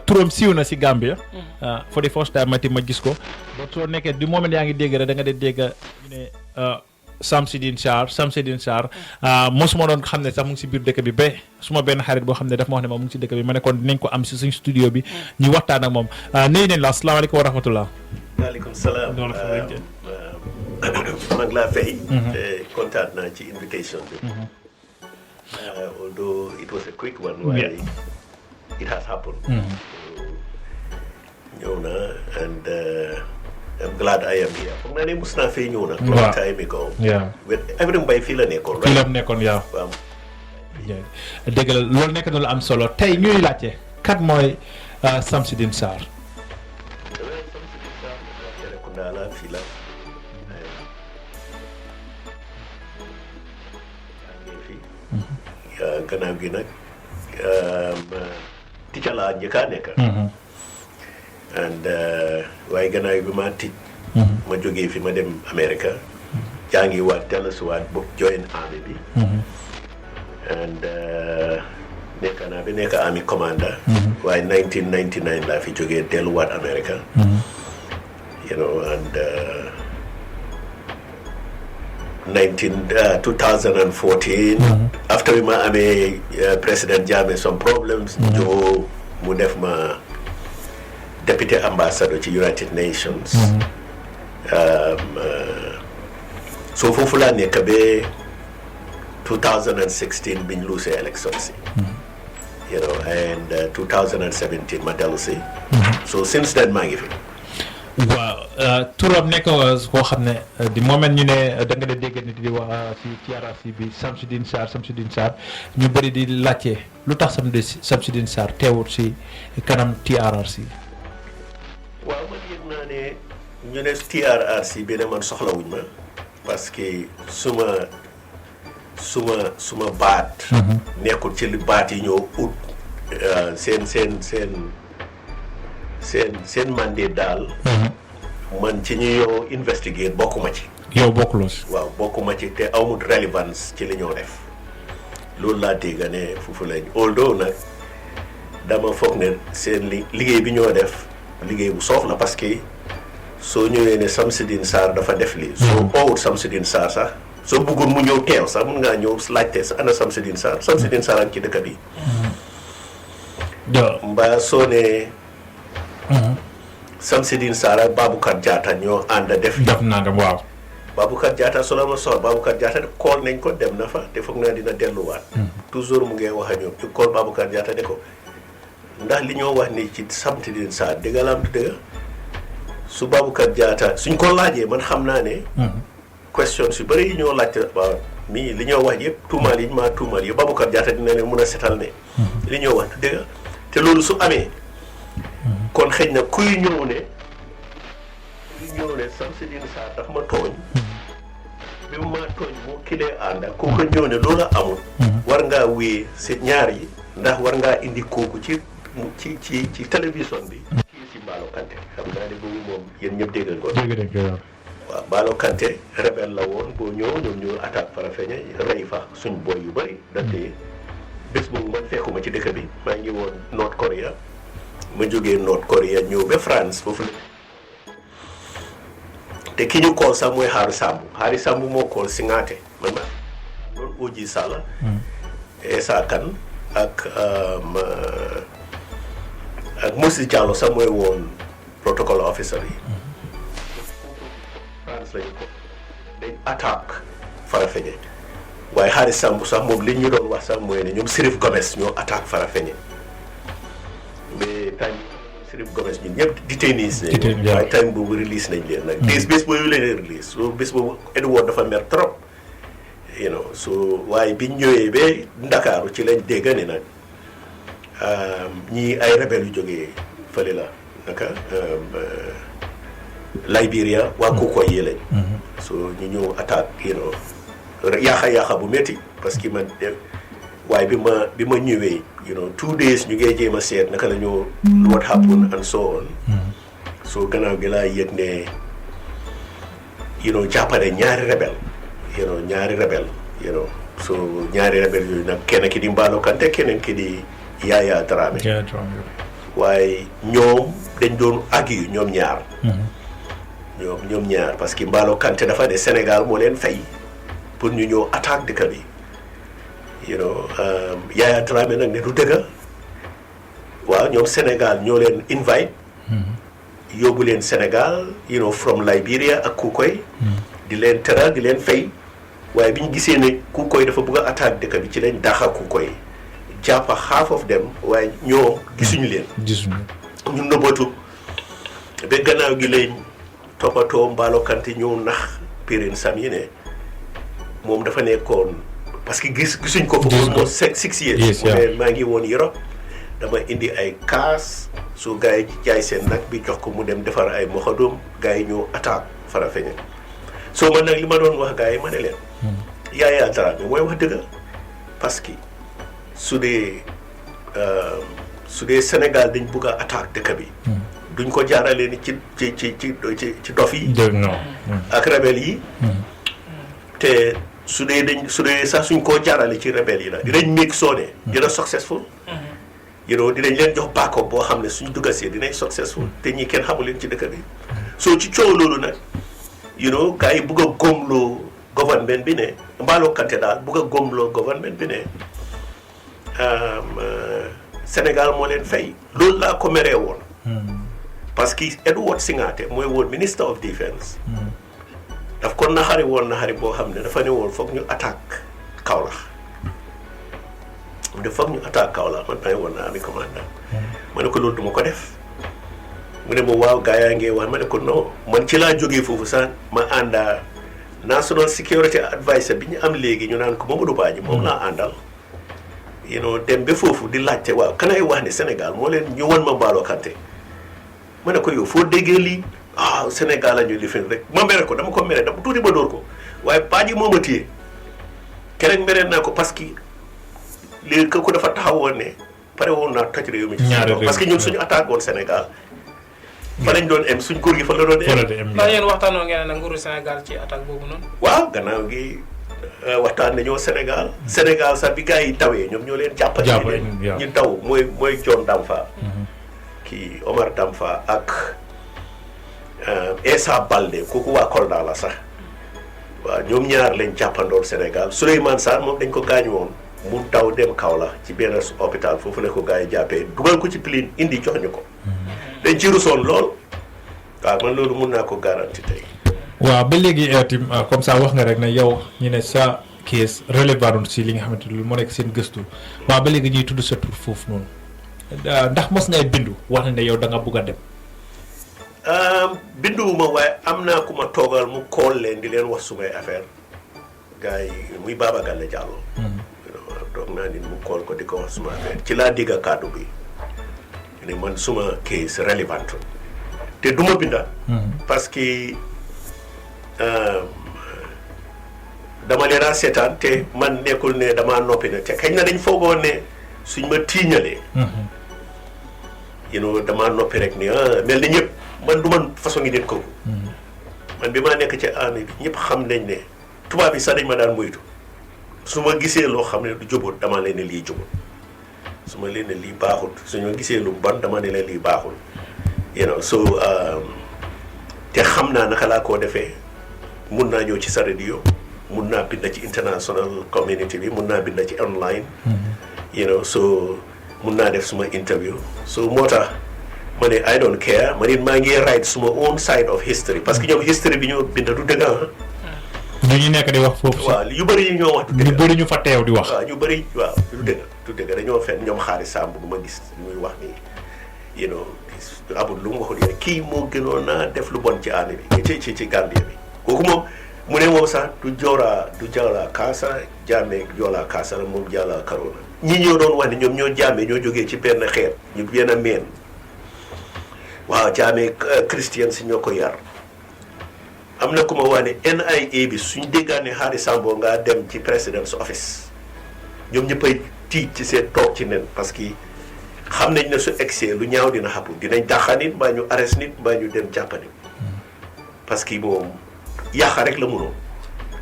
turam siiw na si Gambia. for the first time ma gis ko. donc soo nekkee du moment yaa ngi dégg rek da nga dégg ne Samsidine Sarr mosuma doon xam ne sax mu ngi si biir dëkk bi ba suma benn xarit boo xam ne daf ma wax ne ma mu ngi si dëkk bi ma ne kon dinañ ko am si suñ studio bi ñu waxtaan ak moom nuyu nañ la asalaamaaleykum wa rahmatullah. waaleykum salaam. maa ngi laa fay. te kontaan naa ci invitation bi. Although it was a quick one. Why it has happened. Ñëw na and I'm glad I am here. Foog naa ne mus naa fee ñëw na. long time ago. Everything bay fii la nekkoon. fii la nekkoon waaw. dëgg la loolu nekk na lu am solo tey ñuy laajte kat mooy Samsidine Sarr. Serekunda fii la. gannaaw gi nag ticca laa njëkk a nekk. and waaye gannaaw bi ma tic. ma jógee fi ma dem America. jàngi waat dellusiwaat boog join army bi. and nekk naa ba nekk army commander. waaye 1999 laa fi jógee delluwaat America. you know and 2014. After we ma amee President Jammeh some problems. Joe mu def ma deputy ambassador ci United Nations. So foofu laa nekk ba 2016 biñ luusee élection si. you know and 2017 ma dellu si. so since then maa ngi fi. waaw turam nekk koo xam ne di moment ñu ne da nga dégg nit di wax si TRRC bi Samsidine Sarr ñu bëri di laajte lu tax Samsidine Sarr teewut si kanam TRRC. waaw man yëg naa ne ñu ne TRRC bi ne man soxlawuñ ma parce que suma baat. nekkul ci li baat yi ñoo ut seen mandat daal. man ci ñi yow investigate bokkuma ci. yow bokkuloo si. waaw bokkuma ci te amul relevance ci li ñoo def loolu laa dégg ne foofu lañ although nag dama foog ne seen liggéey bi ñoo def liggéey bu soof la parce que soo ñëwee ne Samsidine Sarr dafa def lii. soo oowut Samsidine Sarr sax soo bëggoon mu ñëw teew sax mun ngaa ñëw laajte sa ana Samsidine Sarr ak ci dëkk bi. mbaa soo ne. Samsidine Sarr ak Baboucarr Jatta ñoo ànd def nangam waaw. Baboucarr Jatta solo ma soxla Baboucarr Jatta kool nañ ko dem na fa te foog naa dina delluwaat. toujours mu ngi wax ak ñoom ci kool Baboucarr Jatta ne ko ndax li ñoo wax ni ci Samsidine Sarr dëgg la am dëgg su Baboucarr Jatta suñ ko laajee man xam naa ne. question su bëri yi ñoo laajte waaw mii li ñoo wax yëpp tuumaal yi maa tuumaal yëpp Baboucarr Jatta dina leen mun a setal ne. li ñoo wax dëgg te loolu su amee. kon xëy na kuy ñëw ne Samsidine Sarr daf ma tooñ bi mu ma tooñ moo kilee ànda kooku ñëw ne loolu amul war ngaa wéy si ñaar yi ndax war ngaa indi kooku ci télévision bi kii si Mballo Kanté xam naa ne boobu moom yéen ñëpp dégg ko waaw Mballo Kanté rebelle la woon boo ñëw ñoom ñu attaque Farafenni rey fa suñ boy yu bëri ndaxte bés boobu man fekkuma ci dëkk bi maa ngi woon North Korea ma jógee North Korea ñëw ba France foofu la te ki ñu kool sax mooy Xaari Sambu moo kool Singaate man ma loolu Oji Sala Essa Kane ak Moses Diallo sax mooy woon protocol officer yi France lañu ko dañ attaque Farafenni waaye Xaari Sambu sax moom li ñu doon wax sax mooy ne ñoom Sirif Gomes ñoo attaque Farafenni mais time Sirif Gomes ñun ñëpp detainees nañ waaye time boobu release nañ leen nag bés boobu leen release so bés boobu Edward dafa mer trop you know so waaye biñ ñëwee ba Ndakaaru ci lañ dégg ne nag ñii ay rebelle yu jógee fële la naka Liberia waa Kukoy yi lañ so ñu ñëw attaque you know yaaxa bu métti parce que man waaye bi ma ñëwee you know 2 days ñu ngee jéem a seet naka la ñoo what happened and so on so gannaaw gi laa yëg ne you know jàppale ñaari rebelle so ñaari rebelle yooyu nag kenn ki di Mballo Kanté keneen ki di Yaya Dramé waaye ñoom dañ doon agir ñoom ñaar ñoom ñaar parce que Mballo Kanté dafa ne Sénégal moo leen fay pour ñu ñëw attaque dëkk bi Yaya Dramé nag ne du dëgg waaw ñoom Sénégal ñoo leen invite yóbbu leen Sénégal from Liberia ak Kukoy di leen teral di leen fay waaye bi ñu gisee ne Kukoy dafa bëgg a attaque dëkk bi ci lañ dàqa Kukoy jàppa half of them waaye ñoo gisuñu leen ñu nëbbatu ba gannaaw gi lañ toppatoo Mballo Kanté ñëw nax Pirin Sam yi ne moom dafa nekkoon parce que gisuñ ko foofu moo 6 years mu ne maa ngi woon Europe dama indi ay kaas su gars yi jaay seen nag bi jox ko mu dem defar ay moxadoom gars yi ñëw attaque Farafenni soo man nag li ma doon wax gars yi ma ne leen Yaya Dramé mooy wax dëgg parce que su dee Sénégal dañ bugg a attaque dëkk bi duñ ko jaarale ni ci dof yi ak rebelle yi te su dee sax suñ koo jaarale ci rebelle yi la dinañ make soone dina successful dinañ leen jox backup boo xam ne suñ duggasee dinañ successful te ñi kenn xamu leen ci dëkk bi soo ci coow loolu nag gars yi bugg a góomloo gouvernement bi ne Mballo Kanté daal bugg a góomloo gouvernement bi ne Sénégal moo leen fay loolu laa ko meree woon parce que Edward Singate mooy woon Minister of Defence daf ko naxari boo xam ne dafa ne woon foog ñu attaque Kaolack foog ñu attaque Kaolack man maa ngi woon na ami commandant ma ne ko loolu duma ko def mu ne ma waaw gaa yaa ngee wax ma ne ko non man ci laa jógee foofu sax ma ànda National Security Adviser bi ñu am léegi ñu naan ko Mamadou Badji moom laa àndal dem ba foofu di laajte waaw kanay wax ne Sénégal moo leen ñu won ma Mballo Kanté ma ne ko yow foo déggee lii Sénégal la ñu lifin rek ma mere ko dama ko mere dama tuuti ba dóor ko waaye Badji moo ma téye keneen mere naa ko parce que léegi ko dafa taxawoon ne pare woon naa toj réew mi ci parce que ñun suñu attaque woon Sénégal fa lañ doon em suñ nguur gi fa la doon em ndax yéen waxtaanoo ngeen nag nguuru Sénégal ci attaque boobu noonu waaw gannaaw gi waxtaan nañoo Sénégal sax bi gars yi tawee ñoom ñoo leen jàppale ñu taw mooy John Damfa kii Omar Damfa ak Essa Balde kooku waa Kolda la sax waaw ñoom ñaar lañ jàppandoon Sénégal Souleymane Sarr moom dañ ko gaañu woon mu taw dem Kaolack ci benn hôpital foofu la ko gars yi jàppee dugal ko ci plane indi jox ñu ko dañ ci rusoon lool waaw man loolu mun naa ko garanti tey waaw ba léegi tim comme ça wax nga rek ne yow ñu ne sa case relevant si li nga xamante ni moo nekk seen gëstu waaw ba léegi ñuy tudd sa tur foofu noonu ndax mos ngay bindu wax ne yow da nga bugg a dem binduwuma waaye am naa ku ma toogal mu kool leen di leen wax sumay affaire gars yi muy Baba Galle Diallo toog naa nit mu kool ko di ko wax suma affaire ci laa digga kàddu bi ne man suma case relevant te duma binda parce que dama leen a seetaan te man nekkul ne damaa noppi ne te kañ na dañ foogoon ne suñ ma tiiñalee damaa noppi rek ni mel ni ñëpp man du man façon ngi nit kooku man bi maa nekk ci armée bi ñëpp xam nañ ne tubaab yi sax dañ ma daan moytu su ma gisee loo xam ne du jubut dama leen ne lii jubut su ma leen ne lii baaxul suñu gisee lu bon dama ne leen lii baaxul so te xam naa naka laa koo defee mun naa ñëw ci sa radio mun naa bind ci international community bi mun naa bind ci online so mun naa def suma interview so moo tax ma ne I don't care ma ne maa ngi write suma own side of history parce que ñoom history bi ñoo bind du dëgg ñu nekk di wax foofu waaw yu bëri yi ñoo wax du dëgg ñu bëri ñu fa teew di wax waaw ñu bëri waaw du dëgg dañoo fen ñoom xaalis Samb bu ma gis muy wax nii amul lu mu waxul yéen kii moo gënoon naa def lu bon ci àll bi ci Gambie bi kooku moom mu ne moom sax du Jawla Kaasa Jammeh Joola Kaasa la moom Jawla Karona ñi ñoo doon wax ne ñoom ñoo Jammeh ñoo jógee ci benn xeet ñu benn meen waaw Jammeh christian si ñoo ko yar am na ku ma wax ne NIA bi suñ déggaan ne Hadi Sambo ngaa dem ci présidence office ñoom ñëppay tiit ci seen toog ci nen parce que xam nañ ne su excès lu ñaaw dina xapu dinañ dàqa nit mbaa ñu arrest nit mbaa ñu dem jàppani parce que moom yàqa rek la mënoon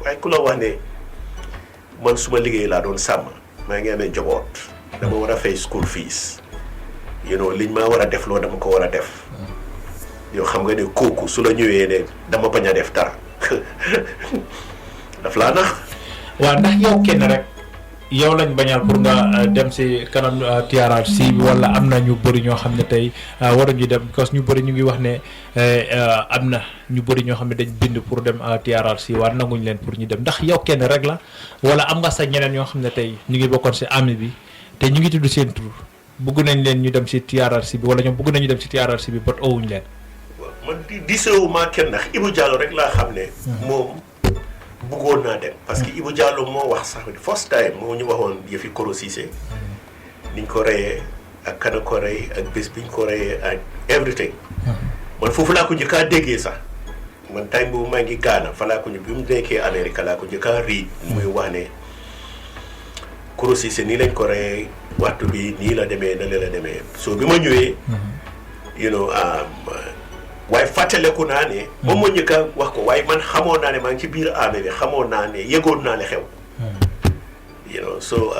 waaye ku la wax ne man suma liggéey laa doon sàmm maa ngi amee njaboot dama war a fay school fees liñ ma war a def loo dama ko war a def yow xam nga ne kooku su la ñëwee ne dama bañ a def dara daf laa nax. waaw ndax yow kenn rek yow lañ bañal pour nga dem si kanam TRRC bi wala am na ñu bëri ñoo xam ne tey waruñu dem parce que ñu bëri ñu ngi wax ne am na ñu bëri ñoo xam ne dañ bind pour dem TRRC waaye nanguñ leen pour ñu dem ndax yow kenn rek la wala am nga sa ñeneen ñoo xam ne tey ñu ngi bokkoon si army bi te ñu ngi tudd seen tur bëgg nañ leen ñu dem si TRRC bi wala ñoom bëgg nañu dem si TRRC bi bot owuñ leen. man di sewuma kenn ndax Ibou Diallo rek laa xam ne moom bëggoon naa dem parce que Ibou Diallo moo wax sax first time moo ñu waxoon yëfi Koro Ceesay niñ ko reyee ak kana ko rey ak bés biñ ko reyee ak everything man foofu laa ko njëkkaa déggee sax man time boobu maa ngi Ghana fa laa ko bi mu nekkee Amérique laa ko njëkkaa riid muy wax ne Koro Ceesay nii lañ ko reyee waxtu bi nii la demee na la demee so bi ma ñëwee waaye fàttaleku naa ne moom moo njëkk a wax ko waaye man xamoon naa ne maa ngi ci biir armée bi xamoon naa ne yëgoon naa ne xew so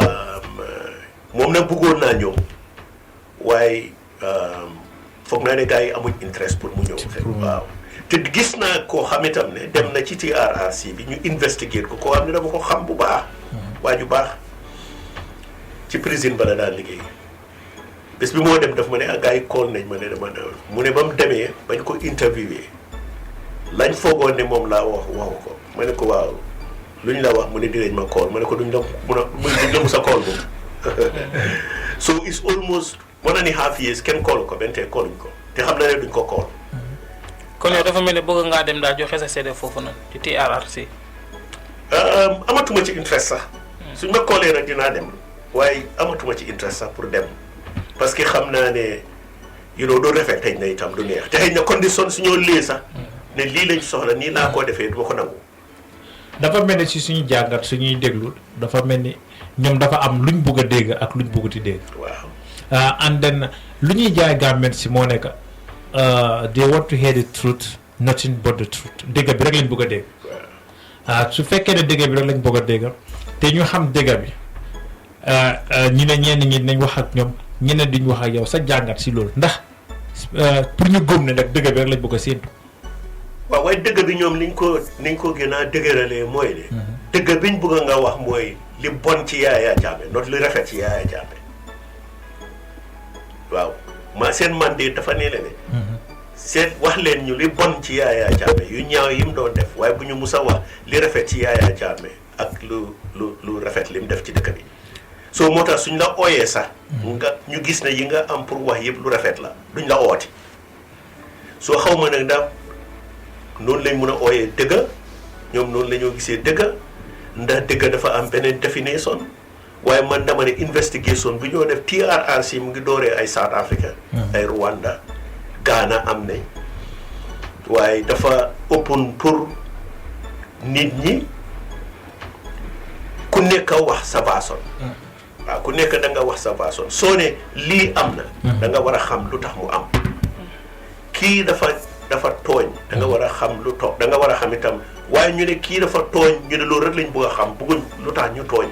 moom nag bëggoon naa ñëw waaye foog naa ne gars yi amuñ interest pour mu ñëw waaw te gis naa koo xam itam ne dem na ci TRRC bi ñu investigate ko koo xam ne dama ko xam bu baax waa ju baax ci prison ba la daan liggéey bés bi moo dem daf ma ne gars yi call nañ ma ne dama mu ne ba mu demee bañ ko interviewé lañ foogoon ne moom laa waxu ko ma ne ko waaw luñ la wax mu ne dinañ ma call ma ne ko duñ la musa call moom so it's almost 1.5 years kenn call ko benn tey calluñ ko te xam na ne duñ ko call. kon yow dafa mel ne bëgg ngaa dem daal joxe sa seede foofu noonu ci TRRC. amatuma ci interest sax suñ ma callee rek dinaa dem waaye amatuma ci interest sax pour dem. parce que xam naa ne doo rafet xëy na itam du neex te xëy na condition suñoo lee sax ne lii lañ soxla nii laa koo defee duma ko nangu. dafa mel ni si suñu jàngat suñuy déglu dafa mel ni ñoom dafa am luñ bugg a dégg ak luñ bugguti dégg. waaw. and then lu ñuy jaay gàmmet si moo nekk they want to hear the truth nothing but the truth dégg bi rek lañ bugg a dégg. su fekkee ne dégg bi rek lañ bugg a dégg te ñu xam dégg bi ñu ne ñenn ñi nañ wax ak ñoom. ñeneen duñ wax ak yow sa jàngat si loolu ndax pour ñu gëm ne nag dëgg bi rek lañ bëgg a séentu. waaw waaye dëgg bi ñoom niñ ko gën a dëgëralee mooy ne. dëgg biñ bëgg nga wax mooy li bon ci Yaya Jammeh not li rafet ci Yaya Jammeh waaw seen mandé dafa ne seet wax leen ñu li bon ci Yaya Jammeh yu ñaaw yi mu doon def waaye bu ñu mus a wax li rafet ci Yaya Jammeh ak lu rafet li mu def ci dëkk bi. soo moo tax suñ la ooyee sax ñu gis ne yi nga am pour wax yëpp lu rafet la duñ la ooti soo xaw ma nag daal noonu lañ mun a ooyee dëgg ñoom noonu la ñoo gisee dëgg ndax dëgg dafa am beneen définition waaye man dama ne investigation bu ñoo def TRRC mu ngi dooree ay South Africa ay Rwanda Ghana am nañ waaye dafa open pour nit ñi ku nekk a wax sa façon waaw ku nekk da nga wax sa façon soo ne lii am na da nga war a xam lu tax mu am kii dafa tooñ da nga war a xam lu toog da nga war a xam itam waaye ñu ne kii dafa tooñ ñu ne loolu rek lañ bëgg a xam bëgguñ lu tax ñu tooñ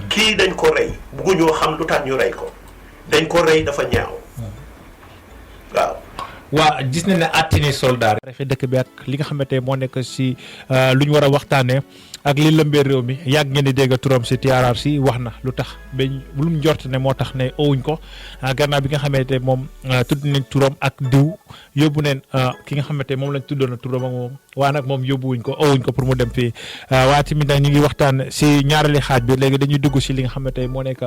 kii dañ ko rey bëgguñoo xam lu tax ñu rey ko dañ ko rey dafa ñaaw waaw. waa gis nañ ne attini soldat yi dëkk bi ak li nga xamante moo nekk si lu ñu war a waxtaanee ak li lëmbee réew mi yàgg ngeen di dégg turam si TRRC wax na lu tax ba lu mu njort ne moo tax ne owuñ ko gannaaw bi nga xamante moom tudd nañ turam ak diw yóbbu neen ki nga xamante moom lañ tuddoon turam ak moom waaye nag moom yóbbuwuñ ko owuñ ko pour mu dem fii waaye tamit nag ñu ngi waxtaan si ñaareeli xaaj bi léegi dañuy dugg si li nga xamante moo nekk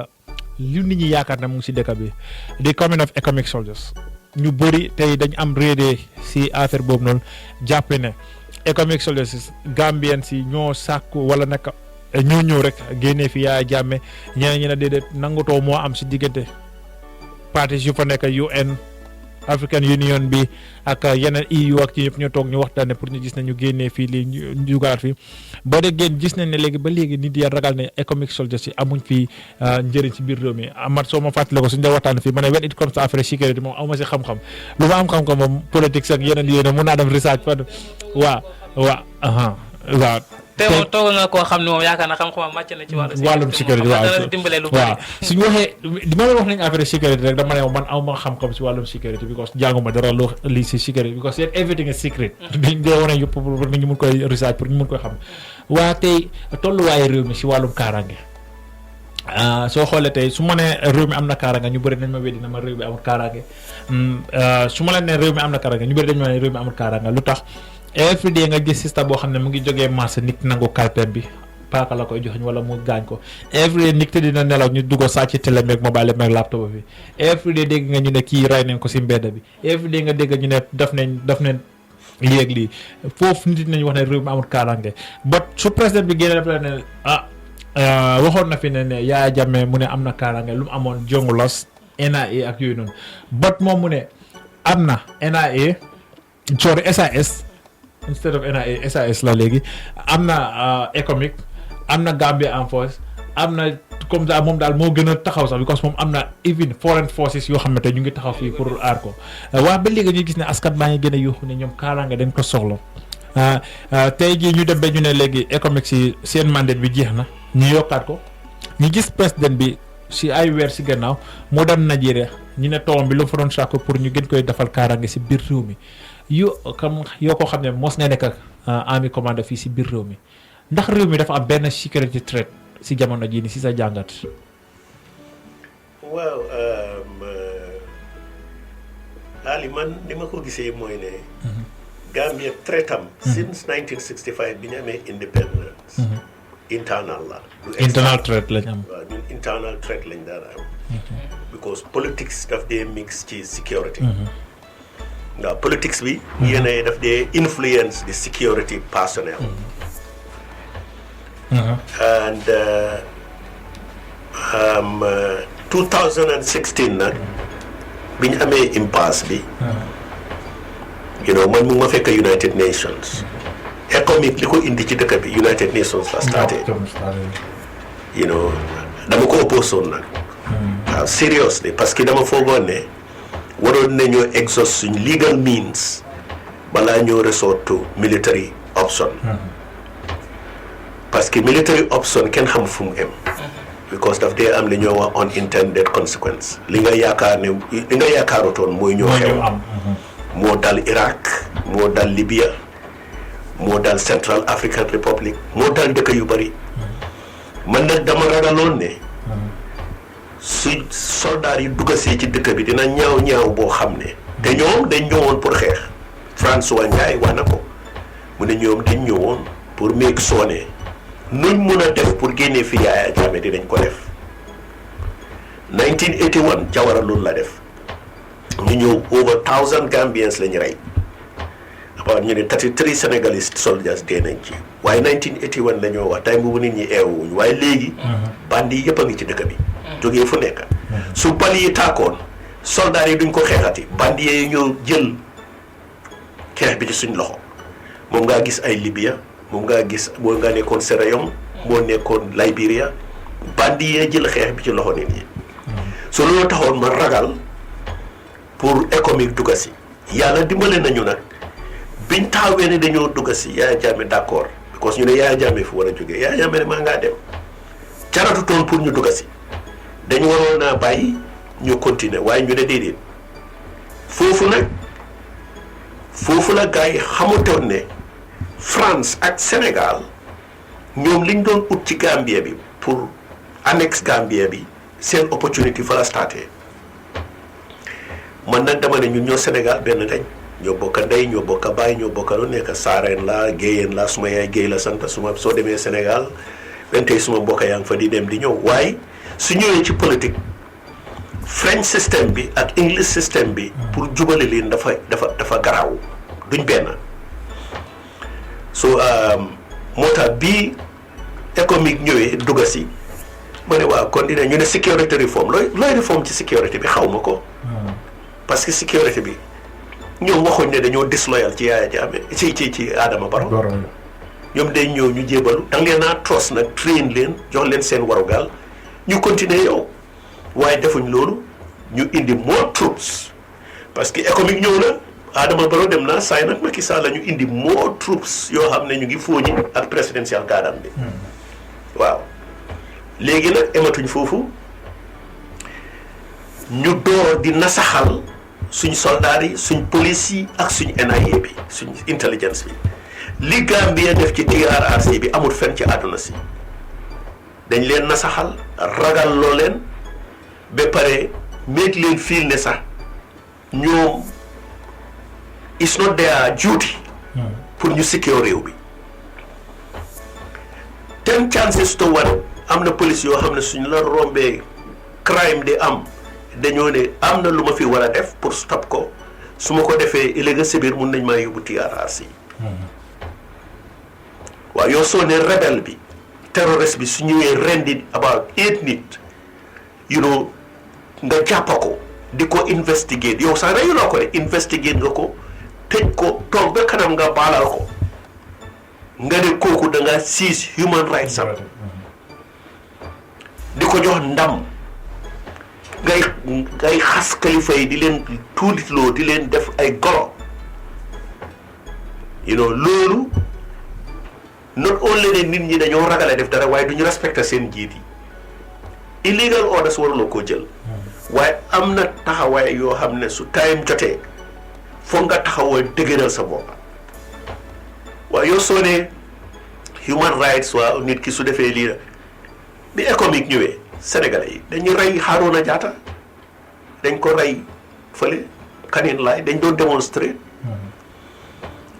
lu nit ñi yaakaar ne mu ngi si dëkk bi di coming of economic soldiers ñu bëri tey dañ am réedee si affaire boobu noonu jàppe ne economic soldiers Gambien si ñoo sàkku wala nag ñoo ñëw rek génnee fi Yaya Jammeh ñeneen ñi ne déedéet nangutoo moo am si diggante parties yu fa nekk UN African Union bi ak yeneen EU ak ci ñëpp ñoo toog ñu waxtaane pour ñu gis ne ñu génnee fii lii ñu dugalaat fi boo dee génn gis nañ ne léegi ba léegi nit ya ragal ne economic soldiers yi amuñ fi njëriñ ci biir réew mi amat soo ma fàttale ko suñu dee waxtaan fii ma ne when it comes to affaire sécurité moom aw ma si xam-xam lu ma am xam-xam moom politique ak yeneen yéene mun naa def research fa waaw te moom toog nga koo xam ne moom yaakaar na xam-xamam màcc na ci wàllum sécurité waaw dana dimbale lu bari. waaw suñu waxee dima la wax nañ affaire sécurité rek dama ne man aw ma xam-xam si wàllum sécurité because jànguma dara loo lii si sécurité because yet everything is secret dañ dee wane yëpp pour nit ñi mun koy research pour ñu mun koy xam waa tey tolluwaaye réew mi si wàllum kaaraange soo xoolee tey su ma nee réew mi am na kaaraange ñu bëri nañ ma weddi na ma réew mi amul kaaraange su ma leen ne réew mi am na kaaraange ñu bëri dañ ma ne réew mi amul kaaraange lu tax every day nga gis système boo xam ne mu ngi jógee marché nit nangu kalpeem bi paaka la koy joxeñ wala mu gaañ ko every day nit te dina nelaw ñu dugg sàcc télé meeg mobile meeg laptop bi every day dégg nga ñu ne kii rey nañ ko si mbedd bi every day nga dégg ñu ne daf nañ lii ak lii foofu nit nañu wax ne réew mi amul kaaraange but su président bi génne daf la ne waxoon na fi ne Yaya Jammeh mu ne am na kaaraange lu mu amoon jongulos NIA ak yooyu noonu but moom mu ne am na NIA sorry SAS instead of NIA SAS la léegi am na économique am na Gambia Armed Forces am na comme ça moom daal moo gën a taxaw sax because moom am na even foreign forces yoo xam ne te ñu ngi taxaw fii pour aar ko waa ba léegi ñu gis ne askan baa ngi gën a yuuxu ne ñoom kaaraange dañ ko soxla tey jii ñu dem ba ñu ne léegi économique si seen mandat bi jeex na ñu yokkaat ko ñu gis président bi si ay weer si gannaaw moo daan Nigeria ñu ne toom bi lu fa doon sàkk pour ñu gën koy defal kaaraange si biir réew mi yoo ko xam ne mos nga nekk ak army commander fii si biir réew mi ndax réew mi dafa am benn security threat si jamono jii nii si sa jàngat. waaw Ali man ni ma ko gisee mooy ne. Gambia threat am. since 1965 bi ñu amee independence. internal la. internal threat lañ am. waaw ñun internal threat lañ daan am. because politics daf dee mix ci security. waaw politics bi. yéen a daf dee influence the security personnel. and 2016 nag bi ñu amee impasse bi. man mu ma fekk United Nations. économique li ko indi ci dëkk bi United Nations la starté. dama ko opposé woon nag. waaw seriously parce que dama foogoon ne waroon nañoo exhaust suñ legal means balaa ñoo resort to military option. parce que military option kenn xam fu mu em. because daf dee am li ñoo wax unintended consequence li nga yaakaarutoon mooy ñoo xew. moo dal Iraq moo dal Libya moo dal Central African Republic moo dal dëkk yu bari. man nag dama ragaloon ne su soldat yi duggasee ci dëkk bi dina ñaaw boo xam ne. te ñoom dañ ñëwoon pour xeex. François Ndiaye wax na ko mu ne ñoom dañ ñëwoon pour meeg soone nuñ mun a def pour génnee fi Yaya Jammeh dinañ ko def. 1981 Jawara loolu la def. ñu ñëw over 1000 Gambians lañu rey about ñu ne 33 Senegalese soldiers dee nañ ci waaye 1981 la ñoo wax time boobu nit ñi eewuñ waaye léegi bandi yëpp a ngi ci dëkk bi jógee fu nekk su bal yi tàkkoon soldats yi duñ ko xeexati bandi yi ñoo jël xeex bi ci suñ loxo moom ngaa gis ay Libya moom ngaa gis moo ngaa nekkoon Sierra Leone moo nekkoon Liberia bandi yee jël xeex bi ci loxo nit ñi so loolu taxoon ma ragal pour économique dugga si yàlla dimbale nañu nag biñ taxawee ne dañoo dugga si Yaya Jammeh d'accord because ñu ne Yaya Jammeh fu war a jógee Yaya Jammeh ne maa ngaa dem jaratutoon pour ñu dugga si dañu waroon naa bàyyi ñu continuer waaye ñu ne déedéet foofu la gars yi xamutoon ne France ak Sénégal ñoom liñ doon ut ci Gambie bi pour annexe Gambie bi seen opportunité fa la starté man nag dama ne ñun ñoo Sénégal benn dañ ñoo bokka ndey ñoo bokka baay ñoo bokka lu nekk saareen la géyeen la suma yaay géey la sant soo demee Sénégal ren tey suma mbokka yaa ngi fa di dem di ñëw waaye su ñëwee ci politique French système bi ak English système bi pour jubale leen dafa garaaw duñ benn so moo tax bii économique ñëwee dugga si ma ne waaw kon dina ñu ne sécurité réforme looy réforme ci sécurité bi xaw ma ko parce que sécurité bi ñoom waxuñ ne dañoo disloyal ci Yaya Jammeh ci Adama Barrow ñoom day ñëw ñu jébalu da ngeen naa trust nag train leen jox leen seen warugal ñu continuer yow waaye defuñ loolu ñu indi more troops parce que économique ñëw na Adama Barrow dem na saay nag Macky Sall la ñu indi more troops yoo xam ne ñu ngi fooñi ak presidential garden bi waaw léegi nag ematuñ foofu ñu door di nasaxal suñ soldats yi suñ police yi ak suñ NIA bi suñ intelligence bi li Gambia def ci TRRC bi amul fenn ci àdduna si dañ leen nasaxal ragal loo leen ba pare make leen feel ne sax ñoom it's not their duty pour ñu secure réew bi 10 chances to 1 am na police yoo xam ne suñ la rombee crime di am dañoo ne am na lu ma fi war a def pour stop ko su ma ko defee ëllëg si biir mun nañ maa yóbbu TRRC waaw yow soo ne rebelle bi terroriste bi su ñëwee rendi about 8 nit nga jàppa ko di ko investigate yow sax reyuloo ko de investigate nga ko tëj ko toog ba kanam nga baalal ko nga ne kooku da nga seize human rights am di ko jox ndam ngay xas kalifa yi di leen tuulitloo di leen def ay golo loolu not only ne nit ñi dañoo ragale def dara waaye duñu respecté seen njiit yi illegal orders waruloo koo jël waaye am na taxawaay yoo xam ne su time jotee foog nga taxawoo dëgëral sa bopp waaye yow soo ne human rights waa nit ki su defee lii bi économique ñëwee Sénégalais yi dañu rey Harouna Diatta dañ ko rey fële kanin laay dañ doon démontrer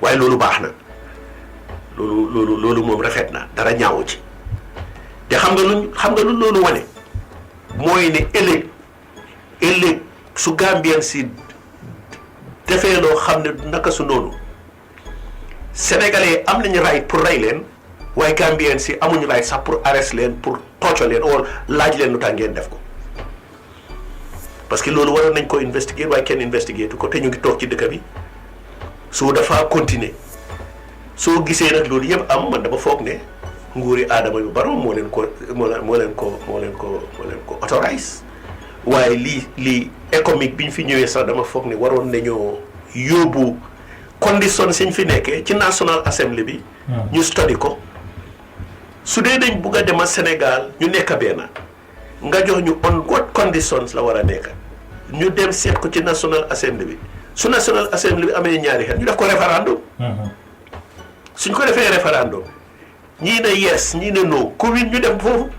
waaye loolu baax na loolu moom rafet na dara ñaawu ci te xam nga lu loolu wane mooy ne ëllëg su Gambien si defee loo xam ne naka su noonu Sénégalais am nañu right pour rey leen waaye Gambien si amuñu right sax pour arrest leen pour tocco leen wala laaj leen lu tax ngeen def ko parce que loolu waroon nañ ko investiguer waaye kenn investiguer tu ko te ñu ngi toog ci dëkk bi soo dafa continuer soo gisee nag loolu yëpp am man dama foog ne nguuri Adama Barrow moo leen ko autorise waaye lii économique bi ñu fi ñëwee sax dama foog ne waroon nañoo yóbbu condition siñ fi nekkee ci National Assembly bi ñu study ko su dee dañ bugg a demal Sénégal ñu nekk benn nga jox ñu on what conditions la war a nekk ñu dem seet ko ci National Assembly bi su National Assembly bi amee ñaari xel ñu def ko référendum suñ ko defee référendum ñii ne yes ñii ne no ku win ñu dem foofu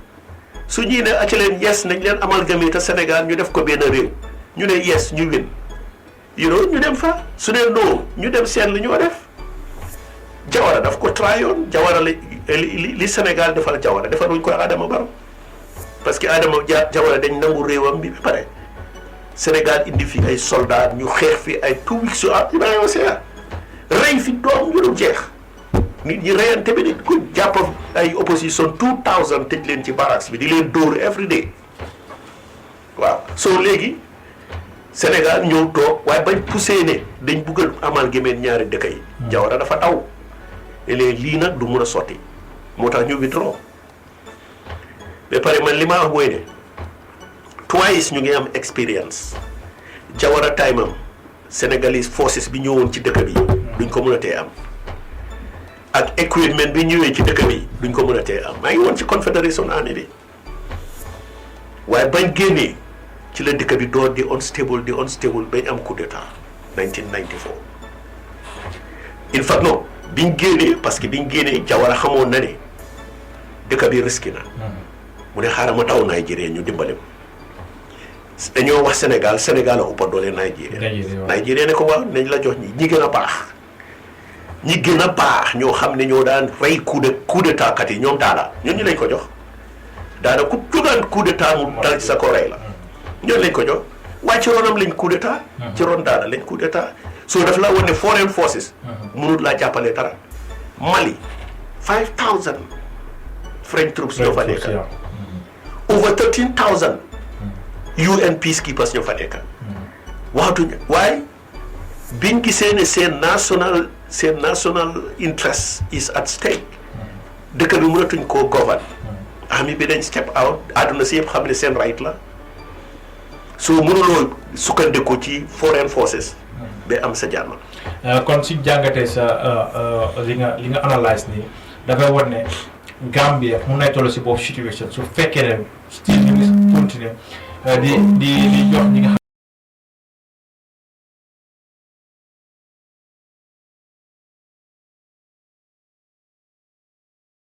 su ñii ne acca leen yes nañ leen amalgamé te Sénégal ñu def ko benn réew ñu ne yes ñu win ñu dem fa su ne no ñu dem seen li ñoo def Jawara daf ko trayoon Jawara li Sénégal defal Jawara defaluñ ko Adama Barrow parce que Adama Jawara dañ nangu réewam bi ba pare Sénégal indi fi ay soldats ñu xeex fi ay 2 weeks yu Ibrahima Seya rey fi doom ñu dul jeex nit ñi reyante bi nit ku jàpp ay opposition 2000 tëj leen ci barracks bi di leen dóor every day waaw soo léegi Sénégal ñëw toog waaye bañ poussé ne dañ bugg a amalgamé ñaari dëkk yi Jawara dafa daw te léegi lii nag du mun a sotti moo tax ñu withdraw ba pare man li ma wax mooy ne twice ñu ngi am experience Jawara time am Senegalese forces bi ñëwoon ci dëkk bi duñ ko mën a tee am ak equipment bi ñëwee ci dëkk bi duñ ko mën a tee am maa ngi woon ci Confederation Army bi waaye bañ génnee ci la dëkk bi door di unstable bañ am coup d'état 1994 in fact non biñ génnee parce que biñ génnee Jawara xamoon na ne dëkk bi risque na mu ne xaaral ma taw Nigeria ñu dimbale ko dañoo wax Sénégal a ëpp doole Nigeria ne ko waaw nañ la jox ñi gën a baax ñoo xam ne ñoo daan rey coup d'état kat yi ñoom daana ñun ñu lañ ko jox daana ku jógaan coup d'état mu dal ci sa ko rey la ñoom lañ ko jox waaye ci ronam lañ coup d'état ci ron daana lañ coup d'état soo daf la wane foreign forces mënut laa jàppale dara Mali 5000 French troops ñoo fa nekk over 13,000 UN peacekeepers ñoo fa nekk waxatuñu waaye biñ gisee ne seen national interest is at stake dëkk bi mënatuñ koo govern army bi dañ step out àdduna si yëpp xam ne seen right la soo mënuloo sukkandiku ci foreign forces ba am sa jàmm. kon suñ jàngatee sa li nga analyse nii dafay wan ne Gambia mun nay toll si boobu situation su fekkee ne still ñu ngi continuer di jox ñi nga